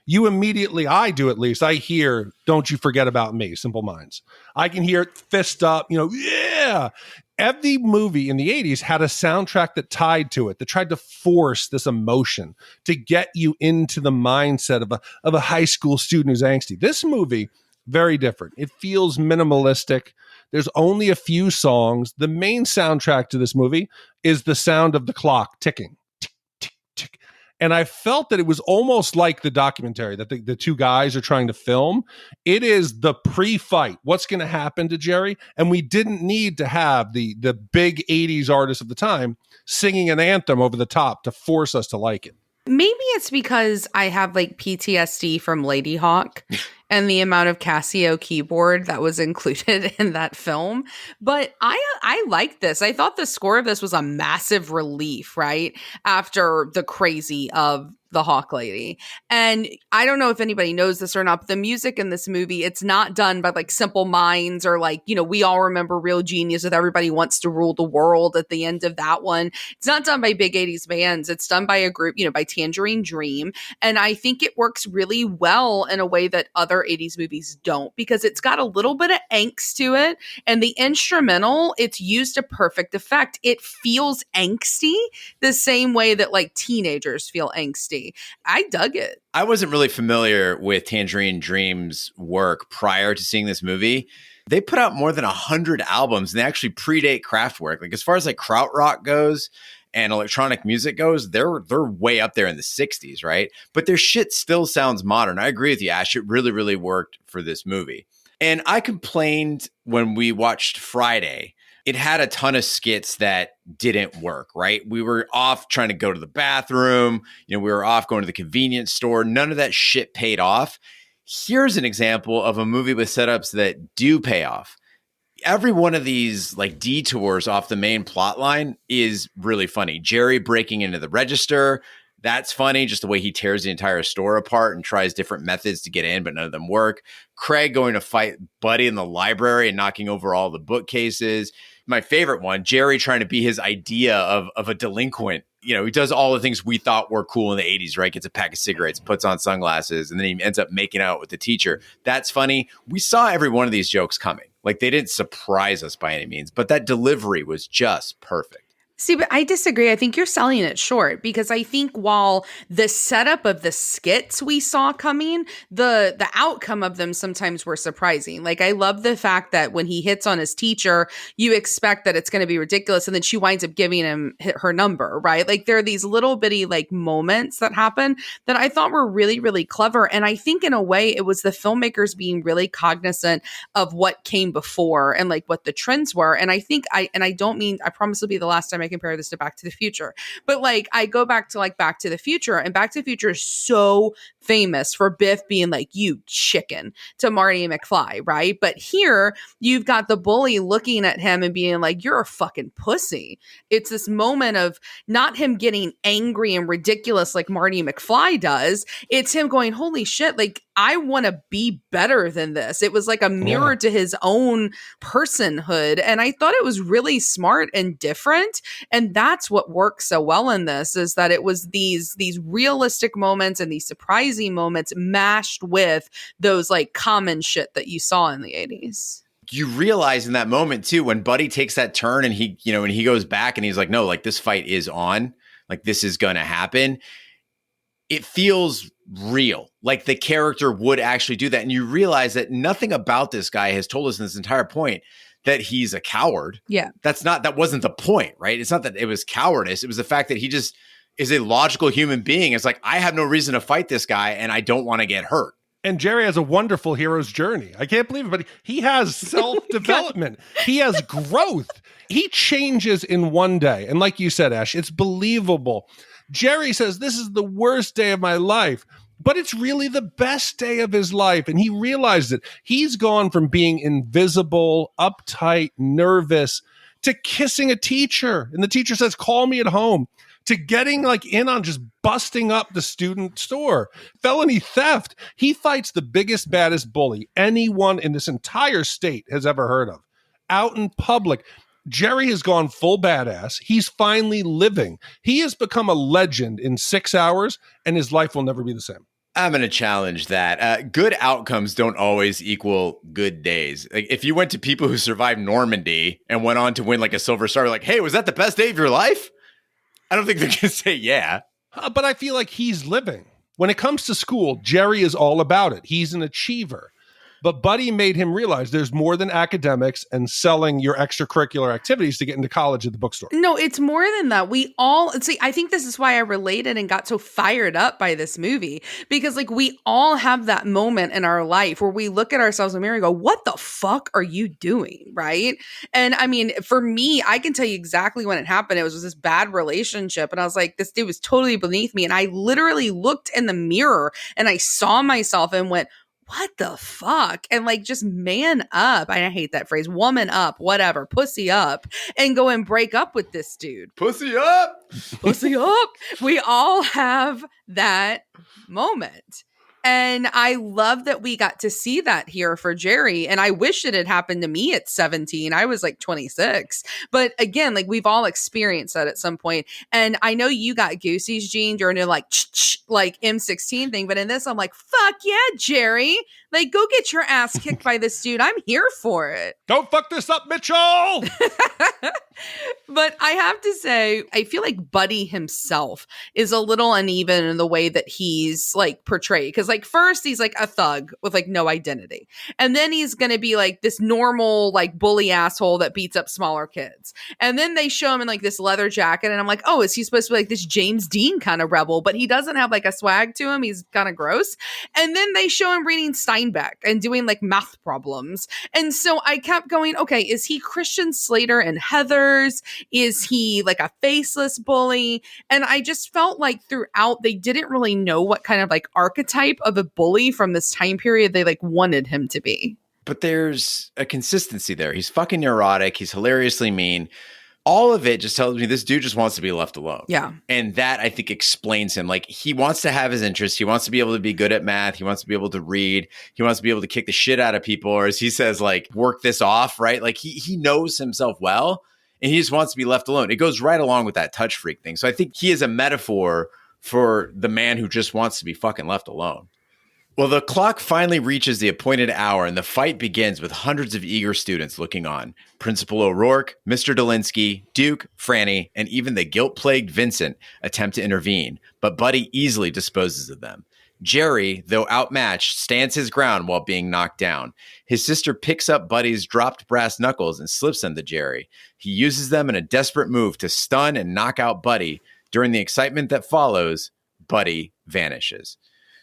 you immediately, I do at least, I hear Don't You Forget About Me, Simple Minds. I can hear it fist up, yeah. Every movie in the 80s had a soundtrack that tied to it, that tried to force this emotion to get you into the mindset of a high school student who's angsty. This movie, very different. It feels minimalistic. There's only a few songs. The main soundtrack to this movie is the sound of the clock ticking, tick, tick, tick. And I felt that it was almost like the documentary that the two guys are trying to film. It is the pre-fight. What's going to happen to Jerry? And we didn't need to have the big 80s artist of the time singing an anthem over the top to force us to like it.
Maybe it's because I have like PTSD from Lady Hawk and the amount of Casio keyboard that was included in that film. But I like this. I thought the score of this was a massive relief, right? After the crazy of the Hawk Lady. And I don't know if anybody knows this or not, but the music in this movie, it's not done by like Simple Minds or like, you know, we all remember Real Genius with Everybody Wants to Rule the World at the end of that one. It's not done by big 80s bands. It's done by a group, you know, by Tangerine Dream. And I think it works really well in a way that other 80s movies don't, because it's got a little bit of angst to it. And the instrumental, it's used to perfect effect. It feels angsty the same way that like teenagers feel angsty. I dug it.
I wasn't really familiar with Tangerine Dream's work prior to seeing this movie. They put out more than 100 albums, and they actually predate Kraftwerk. Like as far as like krautrock goes and electronic music goes, they're way up there in the 60s, right? But their shit still sounds modern. I agree with you, Ash. It really, really worked for this movie. And I complained when we watched Friday. It had a ton of skits that didn't work, right? We were off trying to go to the bathroom. You know, we were off going to the convenience store. None of that shit paid off. Here's an example of a movie with setups that do pay off. Every one of these like detours off the main plot line is really funny. Jerry breaking into the register. That's funny, just the way he tears the entire store apart and tries different methods to get in, but none of them work. Craig going to fight Buddy in the library and knocking over all the bookcases. My favorite one, Jerry trying to be his idea of a delinquent. You know, he does all the things we thought were cool in the 80s, right? Gets a pack of cigarettes, puts on sunglasses, and then he ends up making out with the teacher. That's funny. We saw every one of these jokes coming. Like, they didn't surprise us by any means, but that delivery was just perfect.
See, but I disagree. I think you're selling it short, because I think while the setup of the skits we saw coming, the outcome of them sometimes were surprising. Like, I love the fact that when he hits on his teacher, you expect that it's going to be ridiculous, and then she winds up giving him her number, right? Like, there are these little bitty like moments that happen that I thought were really, really clever. And I think in a way it was the filmmakers being really cognizant of what came before and like what the trends were. And I think I promise it'll be the last time I compare this to Back to the Future, but like I go back to like Back to the Future, and Back to the Future is so famous for Biff being like, "You chicken" to Marty McFly, right? But here you've got the bully looking at him and being like, "You're a fucking pussy." It's this moment of not him getting angry and ridiculous like Marty McFly does. It's him going, "Holy shit, like I want to be better than this." It was like a mirror to his own personhood. And I thought it was really smart and different. And that's what works so well in this, is that it was these realistic moments and these surprising moments mashed with those like common shit that you saw in the 80s.
You realize in that moment too, when Buddy takes that turn and he, you know, and he goes back and he's like, no, like this fight is on, like this is going to happen. It feels real. Like the character would actually do that. And you realize that nothing about this guy has told us in this entire point that he's a coward.
Yeah.
That wasn't the point, right? It's not that it was cowardice. It was the fact that he just is a logical human being. It's like, I have no reason to fight this guy and I don't want to get hurt.
And Jerry has a wonderful hero's journey. I can't believe it, but he has self-development. He has growth. He changes in one day. And like you said, Ash, it's believable. Jerry says, "This is the worst day of my life," but it's really the best day of his life. And he realized it. He's gone from being invisible, uptight, nervous, to kissing a teacher. And the teacher says, "Call me at home," to getting like in on just busting up the student store. Felony theft. He fights the biggest, baddest bully anyone in this entire state has ever heard of. Out in public. Jerry has gone full badass. He's finally living. He has become a legend in 6 hours, and his life will never be the same.
I'm going to challenge that. Good outcomes don't always equal good days. Like if you went to people who survived Normandy and went on to win like a Silver Star, like, hey, was that the best day of your life? I don't think they're going to say yeah.
But I feel like he's living. When it comes to school, Jerry is all about it. He's an achiever. But Buddy made him realize there's more than academics and selling your extracurricular activities to get into college at the bookstore.
No, it's more than that. We all see, I think this is why I related and got so fired up by this movie, because like we all have that moment in our life where we look at ourselves in the mirror and go, what the fuck are you doing? Right. And I mean, for me, I can tell you exactly when it happened. It was this bad relationship. And I was like, this dude was totally beneath me. And I literally looked in the mirror and I saw myself and went, what the fuck? And like, just man up. I hate that phrase. Woman up, whatever, pussy up, and go and break up with this dude.
Pussy up.
Pussy up. We all have that moment. And I love that we got to see that here for Jerry. And I wish it had happened to me at 17. I was like 26. But again, like we've all experienced that at some point. And I know you got goosies, Gene, during the like M16 thing. But in this, I'm like, fuck yeah, Jerry. Like, go get your ass kicked by this dude. I'm here for it.
Don't fuck this up, Mitchell!
But I have to say, I feel like Buddy himself is a little uneven in the way that he's like portrayed. Because like first he's like a thug with like no identity. And then he's going to be like this normal like bully asshole that beats up smaller kids. And then they show him in like this leather jacket. And I'm like, oh, is he supposed to be like this James Dean kind of rebel? But he doesn't have like a swag to him. He's kind of gross. And then they show him reading Steinbeck and doing like math problems. And so I kept going, okay, is he Christian Slater and Heather's? Is he like a faceless bully? And I just felt like throughout they didn't really know what kind of like archetype of a bully from this time period they like wanted him to be.
But there's a consistency there. He's fucking neurotic. He's hilariously mean. All of it just tells me this dude just wants to be left alone.
Yeah.
And that I think explains him. Like he wants to have his interests. He wants to be able to be good at math. He wants to be able to read. He wants to be able to kick the shit out of people. Or as he says, like work this off, right? Like he knows himself well. And he just wants to be left alone. It goes right along with that touch freak thing. So I think he is a metaphor for the man who just wants to be fucking left alone. Well, the clock finally reaches the appointed hour and the fight begins with hundreds of eager students looking on. Principal O'Rourke, Mr. Delinsky, Duke, Franny, and even the guilt-plagued Vincent attempt to intervene, but Buddy easily disposes of them. Jerry, though outmatched, stands his ground while being knocked down. His sister picks up Buddy's dropped brass knuckles and slips them to Jerry. He uses them in a desperate move to stun and knock out Buddy. During the excitement that follows, Buddy vanishes.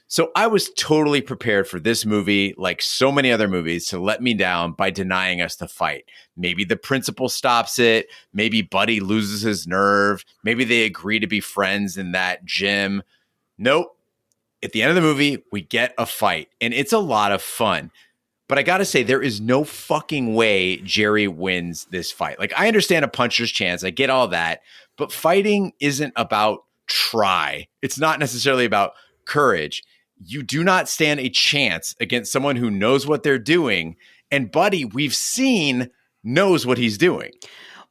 So I was totally prepared for this movie, like so many other movies, to let me down by denying us the fight. Maybe the principal stops it. Maybe Buddy loses his nerve. Maybe they agree to be friends in that gym. Nope. At the end of the movie, we get a fight, and it's a lot of fun. But I got to say, there is no fucking way Jerry wins this fight. Like, I understand a puncher's chance. I get all that. But fighting isn't about try. It's not necessarily about courage. You do not stand a chance against someone who knows what they're doing. And Buddy, we've seen, knows what he's doing.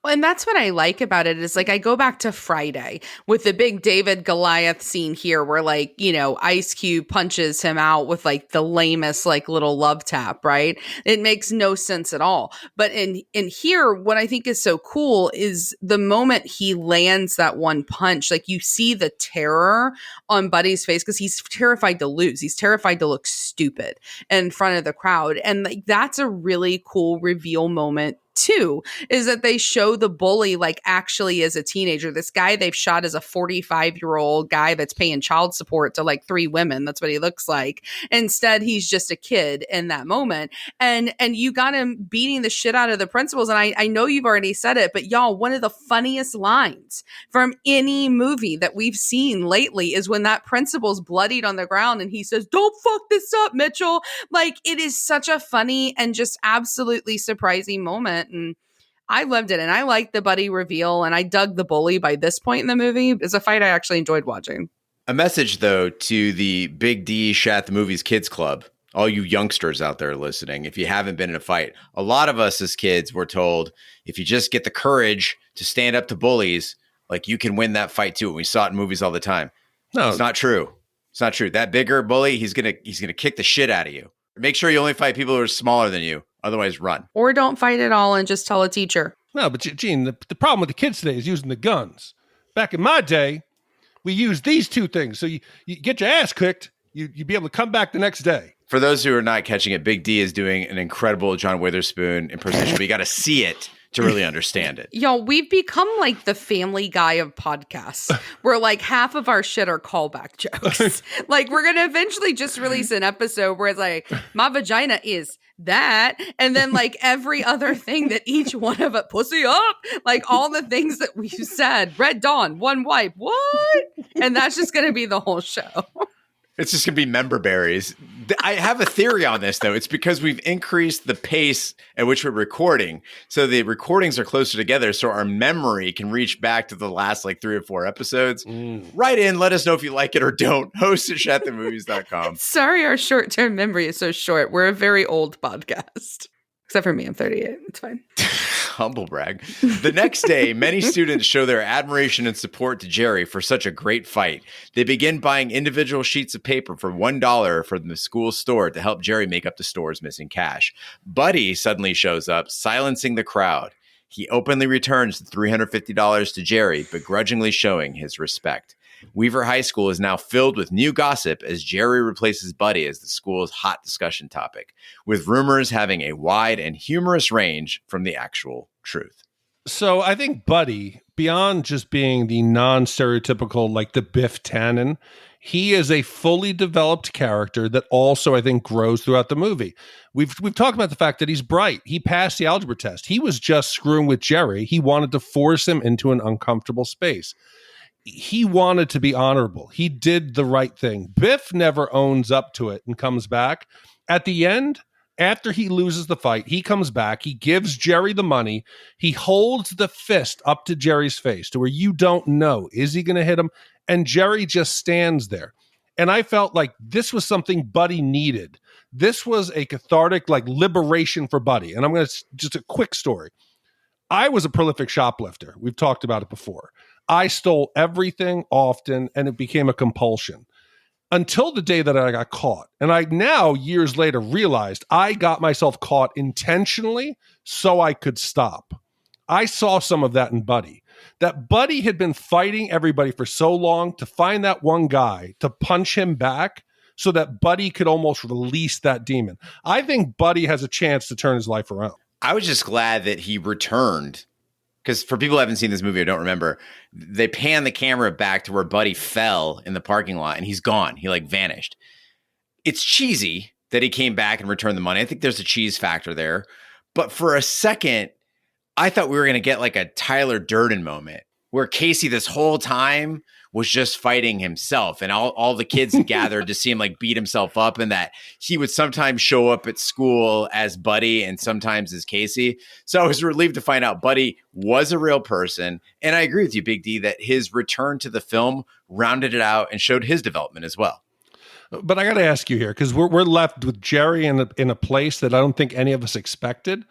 And that's what I like about it is like I go back to Friday with the big David Goliath scene here where like, you know, Ice Cube punches him out with like the lamest like little love tap, right? It makes no sense at all. But in here, what I think is so cool is the moment he lands that one punch, like you see the terror on Buddy's face because he's terrified to lose. He's terrified to look stupid in front of the crowd. And like that's a really cool reveal moment too, is that they show the bully like actually as a teenager. This guy they've shot as a 45-year-old guy that's paying child support to like 3 women. That's what he looks like. Instead, he's just a kid in that moment. And you got him beating the shit out of the principals. And I know you've already said it, but y'all, one of the funniest lines from any movie that we've seen lately is when that principal's bloodied on the ground and he says, "Don't fuck this up, Mitchell." Like it is such a funny and just absolutely surprising moment. And I loved it. And I liked the Buddy reveal. And I dug the bully by this point in the movie. It's a fight I actually enjoyed watching.
A message, though, to the Big D Shat the Movies Kids Club. All you youngsters out there listening, if you haven't been in a fight, a lot of us as kids were told, if you just get the courage to stand up to bullies, like you can win that fight too. And we saw it in movies all the time. No, it's not true. It's not true. That bigger bully, he's gonna kick the shit out of you. Make sure you only fight people who are smaller than you. Otherwise, run.
Or don't fight at all and just tell a teacher.
No, but Gene, the problem with the kids today is using the guns. Back in my day, we used these 2 things. So you get your ass kicked, you'd be able to come back the next day.
For those who are not catching it, Big D is doing an incredible John Witherspoon impersonation, but you got to see it to really understand it.
Y'all, we've become like the Family Guy of podcasts, where like half of our shit are callback jokes. Like we're going to eventually just release an episode where it's like, my vagina is that. And then like every other thing that each one of it, pussy up, like all the things that we've said, Red Dawn, one wipe, what? And that's just going to be the whole show.
It's just going to be member berries. I have a theory on this, though. It's because we've increased the pace at which we're recording. So the recordings are closer together. So our memory can reach back to the last like 3 or 4 episodes. Write in. Let us know if you like it or don't. Host at shatthemovies.com.
Sorry, our short-term memory is so short. We're a very old podcast. Except for me, I'm 38. It's fine.
Humble brag. The next day, many students show their admiration and support to Jerry for such a great fight. They begin buying individual sheets of paper for $1 from the school store to help Jerry make up the store's missing cash. Buddy suddenly shows up, silencing the crowd. He openly returns the $350 to Jerry, begrudgingly showing his respect. Weaver High School is now filled with new gossip as Jerry replaces Buddy as the school's hot discussion topic, with rumors having a wide and humorous range from the actual truth.
So I think Buddy, beyond just being the non-stereotypical, like the Biff Tannen, he is a fully developed character that also, I think, grows throughout the movie. We've talked about the fact that he's bright. He passed the algebra test. He was just screwing with Jerry. He wanted to force him into an uncomfortable space. He wanted to be honorable. He did the right thing. Biff never owns up to it and comes back. At the end, after he loses the fight, he comes back. He gives Jerry the money. He holds the fist up to Jerry's face to where you don't know, is he going to hit him? And Jerry just stands there. And I felt like this was something Buddy needed. This was a cathartic, like, liberation for Buddy. And I'm going to just a quick story. I was a prolific shoplifter. We've talked about it before. I stole everything often, and it became a compulsion until the day that I got caught. And I now, years later, realized I got myself caught intentionally so I could stop. I saw some of that in Buddy. That Buddy had been fighting everybody for so long to find that one guy to punch him back so that Buddy could almost release that demon. I think Buddy has a chance to turn his life around.
I was just glad that he returned. Because for people who haven't seen this movie or don't remember, they pan the camera back to where Buddy fell in the parking lot and he's gone. He like vanished. It's cheesy that he came back and returned the money. I think there's a cheese factor there. But for a second, I thought we were going to get like a Tyler Durden moment where Casey this whole time was just fighting himself and all the kids gathered to see him like beat himself up, and that he would sometimes show up at school as Buddy and sometimes as Casey. So I was relieved to find out Buddy was a real person. And I agree with you, Big D, that his return to the film rounded it out and showed his development as well.
But I got to ask you here, because we're left with Jerry in a place that I don't think any of us expected.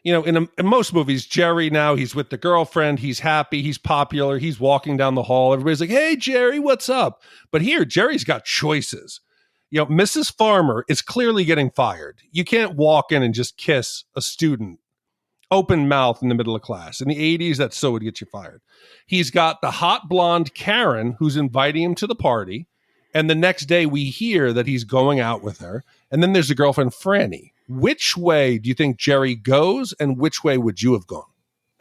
You know, in most movies, Jerry now, he's with the girlfriend, he's happy, he's popular, he's walking down the hall, everybody's like, hey, Jerry, what's up? But here, Jerry's got choices. You know, Mrs. Farmer is clearly getting fired. You can't walk in and just kiss a student, open mouth in the middle of class. In the 80s, that so would get you fired. He's got the hot blonde Karen who's inviting him to the party, and the next day we hear that he's going out with her, and then there's the girlfriend, Franny. Which way do you think Jerry goes, and which way would you have gone?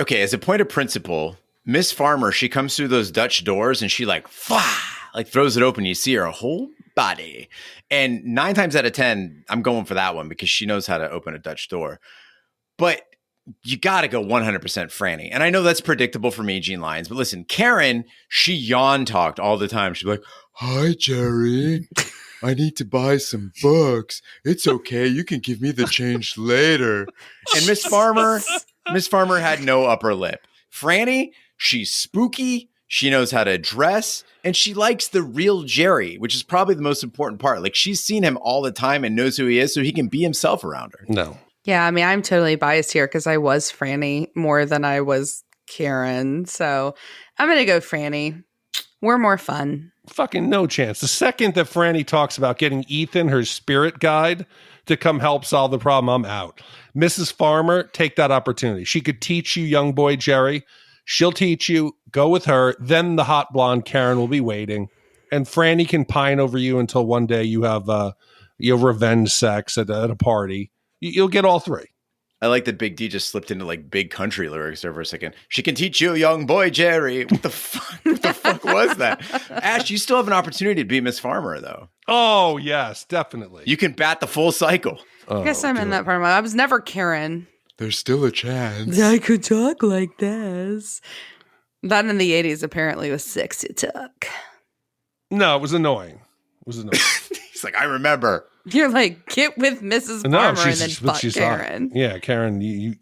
Okay, as a point of principle, Miss Farmer, she comes through those Dutch doors and she like throws it open. You see her whole body. And 9 times out of 10, I'm going for that one because she knows how to open a Dutch door. But you got to go 100% Franny. And I know that's predictable for me, Gene Lyons. But listen, Karen, she yawn talked all the time. She'd be like,
hi, Jerry. I need to buy some books. It's okay. You can give me the change later.
And Miss Farmer had no upper lip. Franny, she's spooky. She knows how to dress. And she likes the real Jerry, which is probably the most important part. Like, she's seen him all the time and knows who he is, so he can be himself around her.
No.
Yeah, I mean, I'm totally biased here because I was Franny more than I was Karen. So I'm going to go Franny. We're more fun.
Fucking no chance. The second that Franny talks about getting Ethan, her spirit guide, to come help solve the problem, I'm out. Mrs. Farmer, take that opportunity. She could teach you, young boy Jerry. She'll teach you. Go with her. Then the hot blonde Karen will be waiting. And Franny can pine over you until one day you have revenge sex at a party. You'll get all three.
I like that Big D just slipped into like big country lyrics there for a second. She can teach you, young boy Jerry. What the fuck? What the fuck was that? Ash, you still have an opportunity to be Miss Farmer, though.
Oh, yes, definitely.
You can bat the full cycle.
I guess I'm in that part of my. I was never Karen.
There's still a chance.
I could talk like this. That in the 80s apparently was sexy talk.
No, it was annoying.
He's like, I remember.
You're like, get with Mrs. Farmer and then fuck Karen.
Hot. Yeah, Karen, you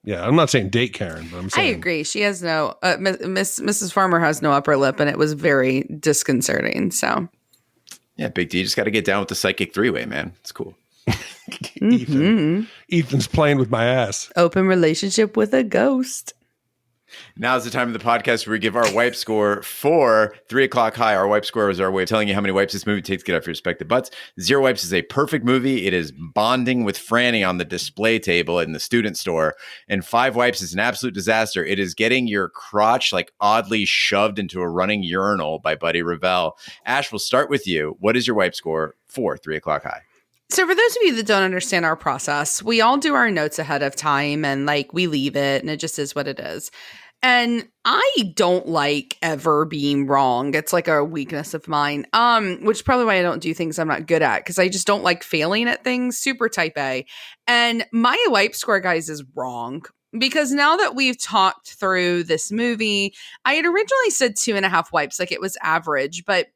yeah, I'm not saying date Karen, but I'm saying.
I agree. She has no, Mrs. Farmer has no upper lip, and it was very disconcerting. So.
Yeah, Big D just got to get down with the psychic three-way, man. It's cool.
Ethan's playing with my ass.
Open relationship with a ghost.
Now is the time of the podcast where we give our wipe score for 3 o'clock high. Our wipe score is our way of telling you how many wipes this movie takes to get off your respective butts. 0 wipes is a perfect movie. It is bonding with Franny on the display table in the student store. And 5 wipes is an absolute disaster. It is getting your crotch like oddly shoved into a running urinal by Buddy Revell. Ash, we'll start with you. What is your wipe score for 3 o'clock high?
So for those of you that don't understand our process, we all do our notes ahead of time and like we leave it and it just is what it is. And I don't like ever being wrong. It's like a weakness of mine, which is probably why I don't do things I'm not good at because I just don't like failing at things. Super type A. And my wipe score, guys, is wrong. Because now that we've talked through this movie, I had originally said 2.5 wipes, like it was average. But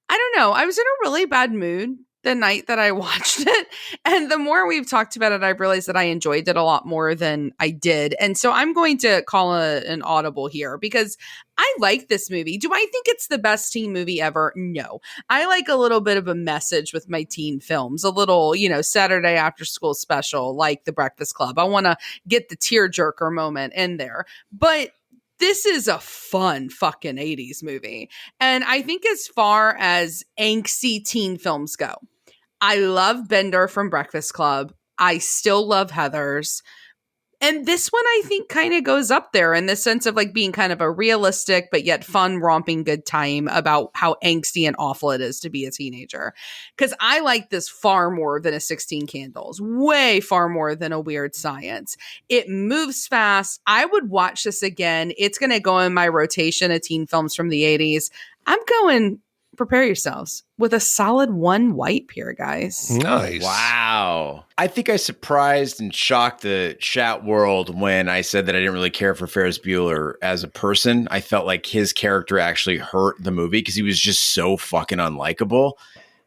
I don't know. I was in a really bad mood the night that I watched it. And the more we've talked about it, I've realized that I enjoyed it a lot more than I did. And so I'm going to call an audible here because I like this movie. Do I think it's the best teen movie ever? No. I like a little bit of a message with my teen films, a little, Saturday after school special, like The Breakfast Club. I want to get the tearjerker moment in there. But this is a fun fucking 80s movie. And I think as far as angsty teen films go, I love Bender from Breakfast Club. I still love Heathers. And this one, I think, kind of goes up there in the sense of like being kind of a realistic, but yet fun, romping good time about how angsty and awful it is to be a teenager. Because I like this far more than a 16 Candles, way far more than a Weird Science. It moves fast. I would watch this again. It's going to go in my rotation of teen films from the 80s. I'm going, prepare yourselves, with a solid 1 wipe here, guys.
Nice.
Wow. I think I surprised and shocked the Shat world when I said that I didn't really care for Ferris Bueller as a person. I felt like his character actually hurt the movie because he was just so fucking unlikable.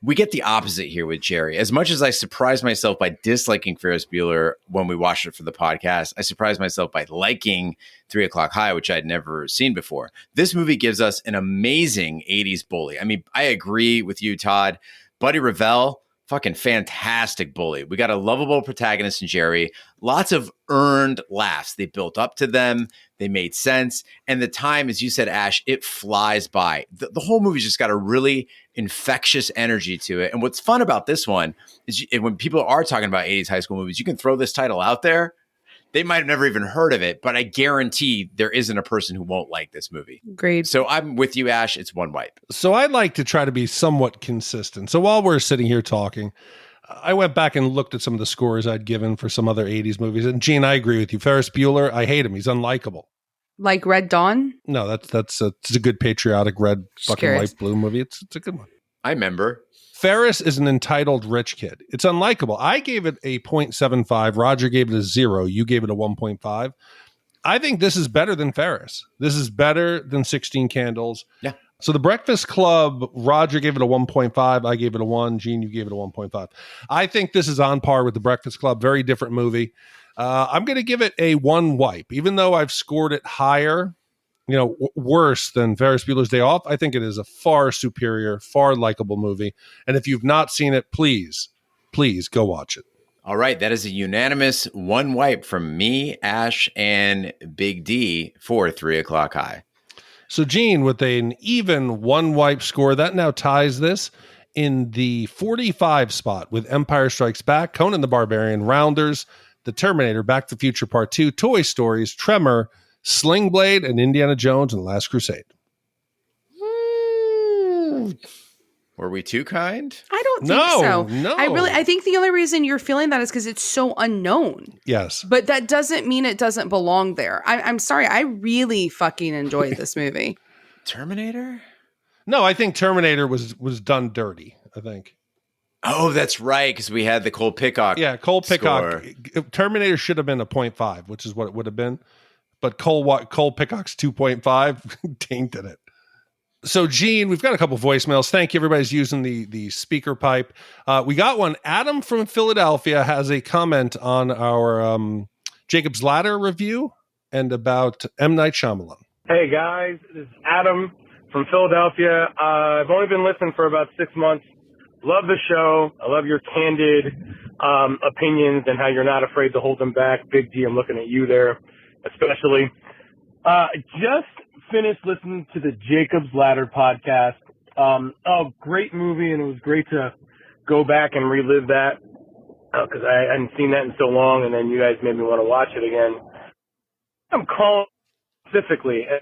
We get the opposite here with Jerry. As much as I surprised myself by disliking Ferris Bueller when we watched it for the podcast, I surprised myself by liking 3 o'clock high, which I'd never seen before. This movie gives us an amazing 80s bully. I mean, I agree with you, Todd. Buddy Revell, fucking fantastic bully. We got a lovable protagonist in Jerry. Lots of earned laughs. They built up to them. They made sense. And the time, as you said, Ash, it flies by. The whole movie's just got a really infectious energy to it. And what's fun about this one is when people are talking about 80s high school movies, you can throw this title out there. They might have never even heard of it, but I guarantee there isn't a person who won't like this movie.
Great.
So I'm with you, Ash. It's 1 wipe.
So I like to try to be somewhat consistent. So while we're sitting here talking, I went back and looked at some of the scores I'd given for some other 80s movies. And Gene, I agree with you. Ferris Bueller, I hate him. He's unlikable.
Like Red Dawn?
No, it's a good patriotic red fucking light blue movie. It's a good one.
I remember.
Ferris is an entitled rich kid. It's unlikable. I gave it a 0.75. Roger gave it a 0. You gave it a 1.5. I think this is better than Ferris. This is better than 16 Candles.
Yeah.
So The Breakfast Club, Roger gave it a 1.5. I gave it a 1. Gene, you gave it a 1.5. I think this is on par with The Breakfast Club. Very different movie. I'm going to give it a 1 wipe. Even though I've scored it higher, worse than Ferris Bueller's Day Off, I think it is a far superior, far likable movie. And if you've not seen it, please go watch it.
All right. That is a unanimous 1 wipe from me, Ash, and Big D for 3 o'clock high.
So Gene, with an even 1 wipe score, that now ties this in the 45 spot with Empire Strikes Back, Conan the Barbarian, Rounders, The Terminator, Back to the Future Part 2, Toy Stories, Tremor, Sling Blade, and Indiana Jones and the Last Crusade.
Were we too kind?
I don't think so.
No.
I think the only reason you're feeling that is because it's so unknown.
Yes.
But that doesn't mean it doesn't belong there. I'm sorry. I really fucking enjoyed this movie.
Terminator?
No, I think Terminator was done dirty, I think.
Oh, that's right, because we had the Cole Pickock.
Yeah, Cole Pickock.
score.
Terminator should have been a 0.5, which is what it would have been. But Cole Pickock's 2.5 tainted it. So, Gene, we've got a couple voicemails. Thank you. Everybody's using the speaker pipe. We got one. Adam from Philadelphia has a comment on our Jacob's Ladder review and about M. Night Shyamalan.
Hey, guys. This is Adam from Philadelphia. I've only been listening for about 6 months. Love the show. I love your candid opinions and how you're not afraid to hold them back. Big D, I'm looking at you there, especially. Just finished listening to the Jacob's Ladder podcast. Great movie, and it was great to go back and relive that because I hadn't seen that in so long, and then you guys made me want to watch it again. I'm calling specifically, and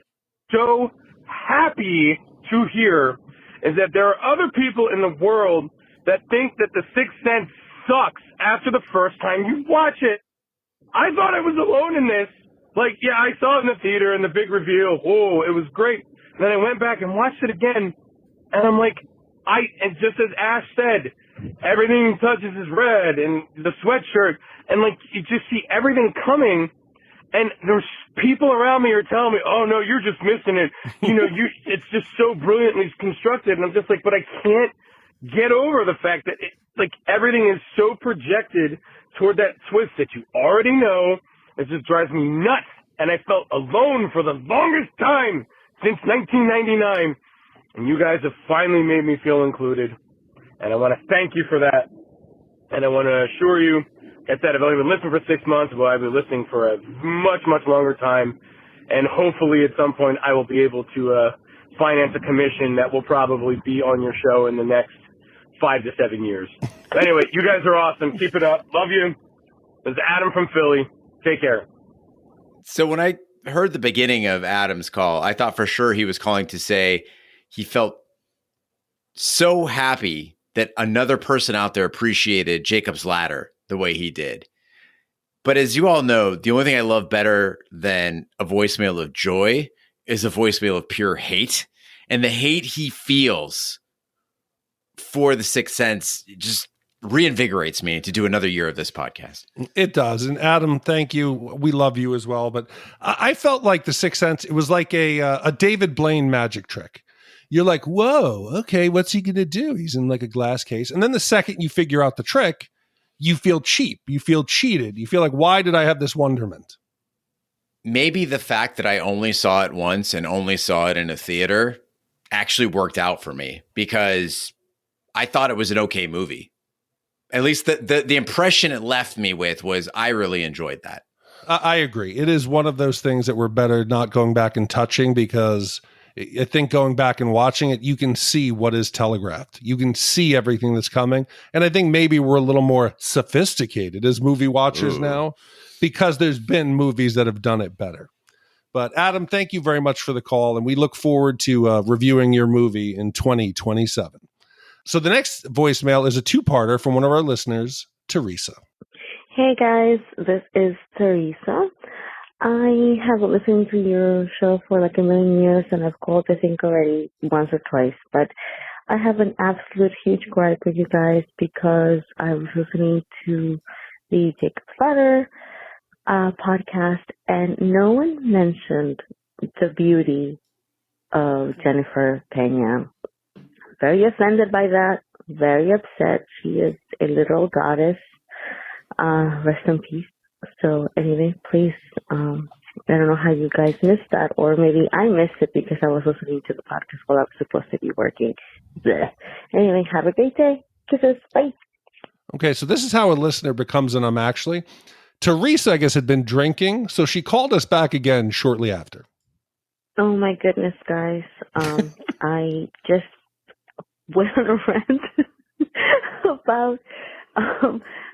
so happy to hear is that there are other people in the world that think that The Sixth Sense sucks after the first time you watch it. I thought I was alone in this. Like, yeah, I saw it in the theater and the big reveal. Oh, it was great. And then I went back and watched it again, and I'm like, and just as Ash said, everything he touches is red, and the sweatshirt, and like, you just see everything coming. And there's people around me are telling me, oh, no, you're just missing it. It's just so brilliantly constructed. And I'm just like, but I can't get over the fact that everything is so projected toward that twist that you already know. It just drives me nuts. And I felt alone for the longest time since 1999. And you guys have finally made me feel included. And I want to thank you for that. And I want to assure you, I said, I've only been listening for 6 months, but I've been listening for a much, much longer time. And hopefully at some point I will be able to finance a commission that will probably be on your show in the next 5 to 7 years. But anyway, you guys are awesome. Keep it up. Love you. This is Adam from Philly. Take care.
So when I heard the beginning of Adam's call, I thought for sure he was calling to say he felt so happy that another person out there appreciated Jacob's Ladder the way he did. But as you all know, the only thing I love better than a voicemail of joy is a voicemail of pure hate. And the hate he feels for The Sixth Sense just reinvigorates me to do another year of this podcast.
It does. And Adam, thank you. We love you as well. But I felt like The Sixth Sense, it was like a David Blaine magic trick. You're like, whoa, okay, what's he going to do? He's in like a glass case. And then the second you figure out the trick, you feel cheap. You feel cheated. You feel like, why did I have this wonderment?
Maybe the fact that I only saw it once and only saw it in a theater actually worked out for me because I thought it was an okay movie. At least the impression it left me with was I really enjoyed that.
I agree. It is one of those things that we're better not going back and touching because I think going back and watching it, you can see what is telegraphed. You can see everything that's coming. And I think maybe we're a little more sophisticated as movie watchers now because there's been movies that have done it better. But Adam, thank you very much for the call. And we look forward to reviewing your movie in 2027. So the next voicemail is a two-parter from one of our listeners, Teresa.
Hey guys, this is Teresa. I have listened to your show for like a million years and I've called I think already once or twice, but I have an absolute huge gripe with you guys because I was listening to the Jacob's Ladder podcast and no one mentioned the beauty of Jennifer Pena. Very offended by that, very upset. She is a literal goddess. Rest in peace. So anyway, please, I don't know how you guys missed that, or maybe I missed it because I was listening to the podcast while I was supposed to be working. Blech. Anyway, have a great day. Kisses. Bye.
Okay, so this is how a listener becomes an actually. Teresa, I guess, had been drinking, so she called us back again shortly after.
Oh my goodness, guys. I just went on a rant about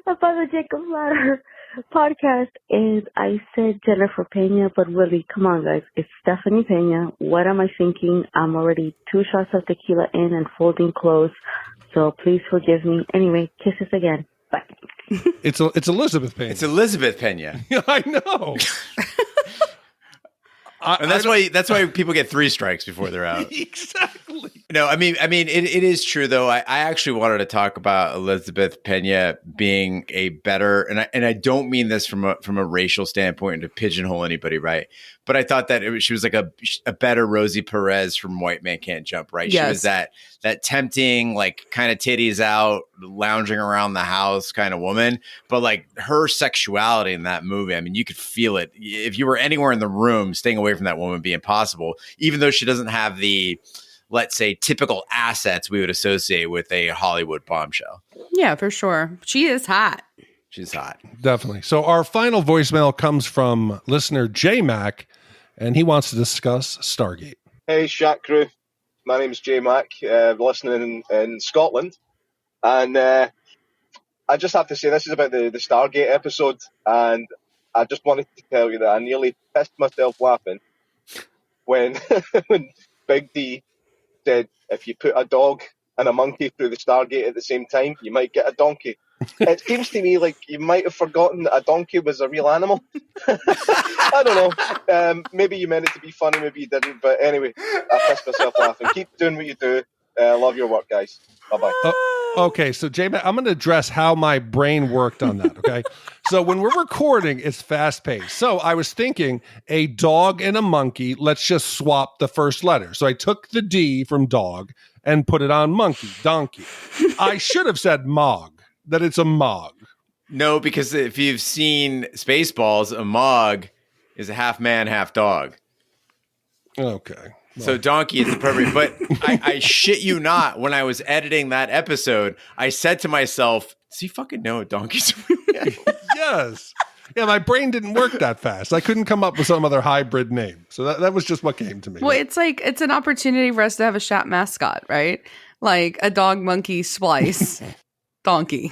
the Jacob's Ladder podcast is I said Jennifer Pena, but really, come on, guys. It's Stephanie Pena. What am I thinking? I'm already 2 shots of tequila in and folding clothes, so please forgive me. Anyway, kisses again. Bye.
It's Elizabeth Pena.
It's Elizabeth Pena.
I know.
And that's why people get 3 strikes before they're out.
Exactly.
No, I mean, it is true though. I actually wanted to talk about Elizabeth Pena being a better, and I don't mean this from a racial standpoint to pigeonhole anybody, right? But I thought that she was like a better Rosie Perez from White Man Can't Jump, right?
Yes.
She was that tempting, like kind of titties out, lounging around the house kind of woman. But like her sexuality in that movie, I mean, you could feel it. If you were anywhere in the room, staying away from that woman would be impossible, even though she doesn't have the, let's say, typical assets we would associate with a Hollywood bombshell.
Yeah, for sure. She is hot.
She's hot.
Definitely. So our final voicemail comes from listener J Mac, and he wants to discuss Stargate.
Hey, Shat crew. My name's J Mac, listening in Scotland. And I just have to say, this is about the Stargate episode. And I just wanted to tell you that I nearly pissed myself laughing when Big D said, if you put a dog and a monkey through the Stargate at the same time, you might get a donkey. It seems to me like you might have forgotten that a donkey was a real animal. I don't know. Maybe you meant it to be funny, maybe you didn't. But anyway, I pissed myself laughing. Keep doing what you do. Love your work, guys. Bye-bye.
Okay, so J-Man, I'm going to address how my brain worked on that, okay? So when we're recording, it's fast-paced. So I was thinking a dog and a monkey, let's just swap the first letter. So I took the D from dog and put it on monkey, donkey. I should have said mog, that it's a mog.
No, because if you've seen Spaceballs, a mog is a half man, half dog.
Okay.
So donkey is appropriate, but I shit you not, when I was editing that episode, I said to myself, does he fucking know donkeys?
Yes. Yeah, my brain didn't work that fast. I couldn't come up with some other hybrid name. So that was just what came to me.
Well, it's like, it's an opportunity for us to have a Shat mascot, right? Like a dog, monkey, splice, donkey.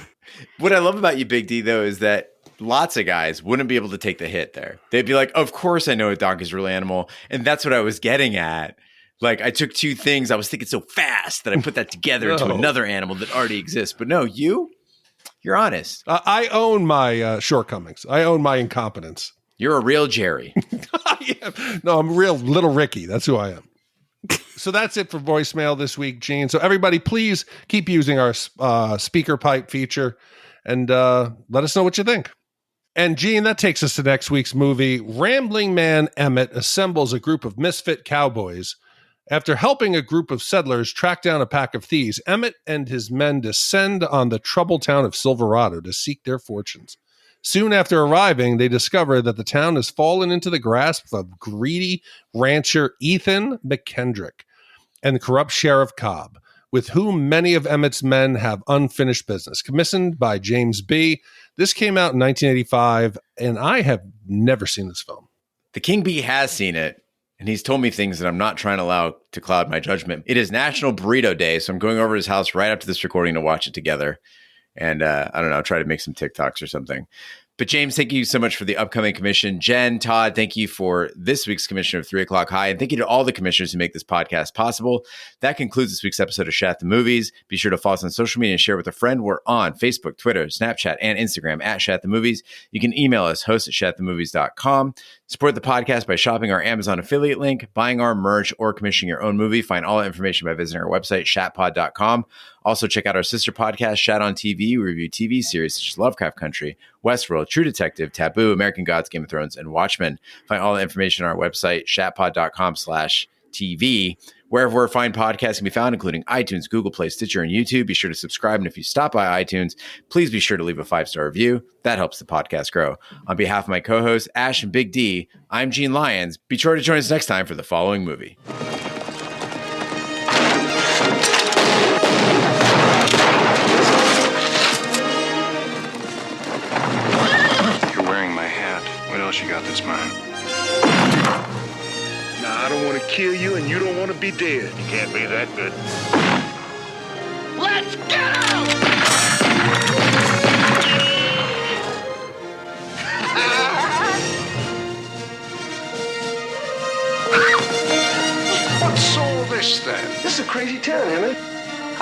What I love about you, Big D, though, is that lots of guys wouldn't be able to take the hit there. They'd be like, of course I know a donkey's a real animal. And that's what I was getting at. Like, I took 2 things. I was thinking so fast that I put that together into another animal that already exists. But no, you're honest.
I own my shortcomings. I own my incompetence.
You're a real Jerry.
No, I'm real little Ricky. That's who I am. So that's it for voicemail this week, Gene. So everybody, please keep using our speaker pipe feature and let us know what you think. And Gene, that takes us to next week's movie. Rambling man Emmett assembles a group of misfit cowboys. After helping a group of settlers track down a pack of thieves, Emmett and his men descend on the troubled town of Silverado to seek their fortunes. Soon after arriving, they discover that the town has fallen into the grasp of greedy rancher Ethan McKendrick and the corrupt Sheriff Cobb, with whom many of Emmett's men have unfinished business. Commissioned by James B. This came out in 1985, and I have never seen this film.
The King Bee has seen it, and he's told me things that I'm not trying to allow to cloud my judgment. It is National Burrito Day, so I'm going over to his house right after this recording to watch it together. And I don't know, try to make some TikToks or something. But James, thank you so much for the upcoming commission. Jen, Todd, thank you for this week's commission of 3 O'Clock High. And thank you to all the commissioners who make this podcast possible. That concludes this week's episode of Shat the Movies. Be sure to follow us on social media and share with a friend. We're on Facebook, Twitter, Snapchat, and Instagram at Shat the Movies. You can email us, host@shatthemovies.com. Support the podcast by shopping our Amazon affiliate link, buying our merch, or commissioning your own movie. Find all that information by visiting our website, shatpod.com. Also, check out our sister podcast, Shat on TV. We review TV series such as Lovecraft Country, Westworld, True Detective, Taboo, American Gods, Game of Thrones, and Watchmen. Find all the information on our website, shatpod.com/TV. Wherever fine podcasts can be found, including iTunes, Google Play, Stitcher, and YouTube. Be sure to subscribe. And if you stop by iTunes, please be sure to leave a 5-star review. That helps the podcast grow. On behalf of my co-hosts, Ash and Big D, I'm Gene Lyons. Be sure to join us next time for the following movie.
You got that's mine. Nah, I don't want to kill you, and you don't want to be dead. You can't be that good. Let's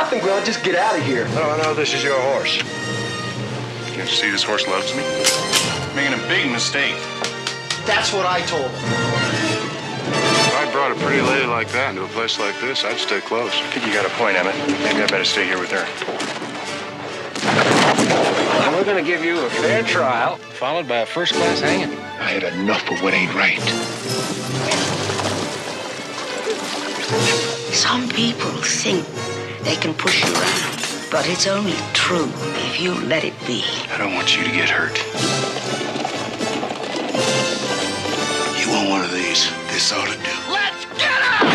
nothing, Grant. Just get out of here.
No, this is your horse. Can't you see this horse loves me? Making a big mistake.
That's what I told him.
If I brought a pretty lady like that into a place like this, I'd stay close. I think you got a point, Emmett. Maybe I better stay here with her.
And we're gonna give you a fair trial, followed by a first-class hanging.
I had enough of what ain't right.
Some people think they can push you around, but it's only true if you let it be.
I don't want you to get hurt. You want one of these? This ought to do.
Let's get him!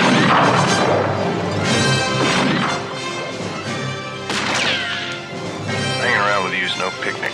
Hanging around with you is no picnic.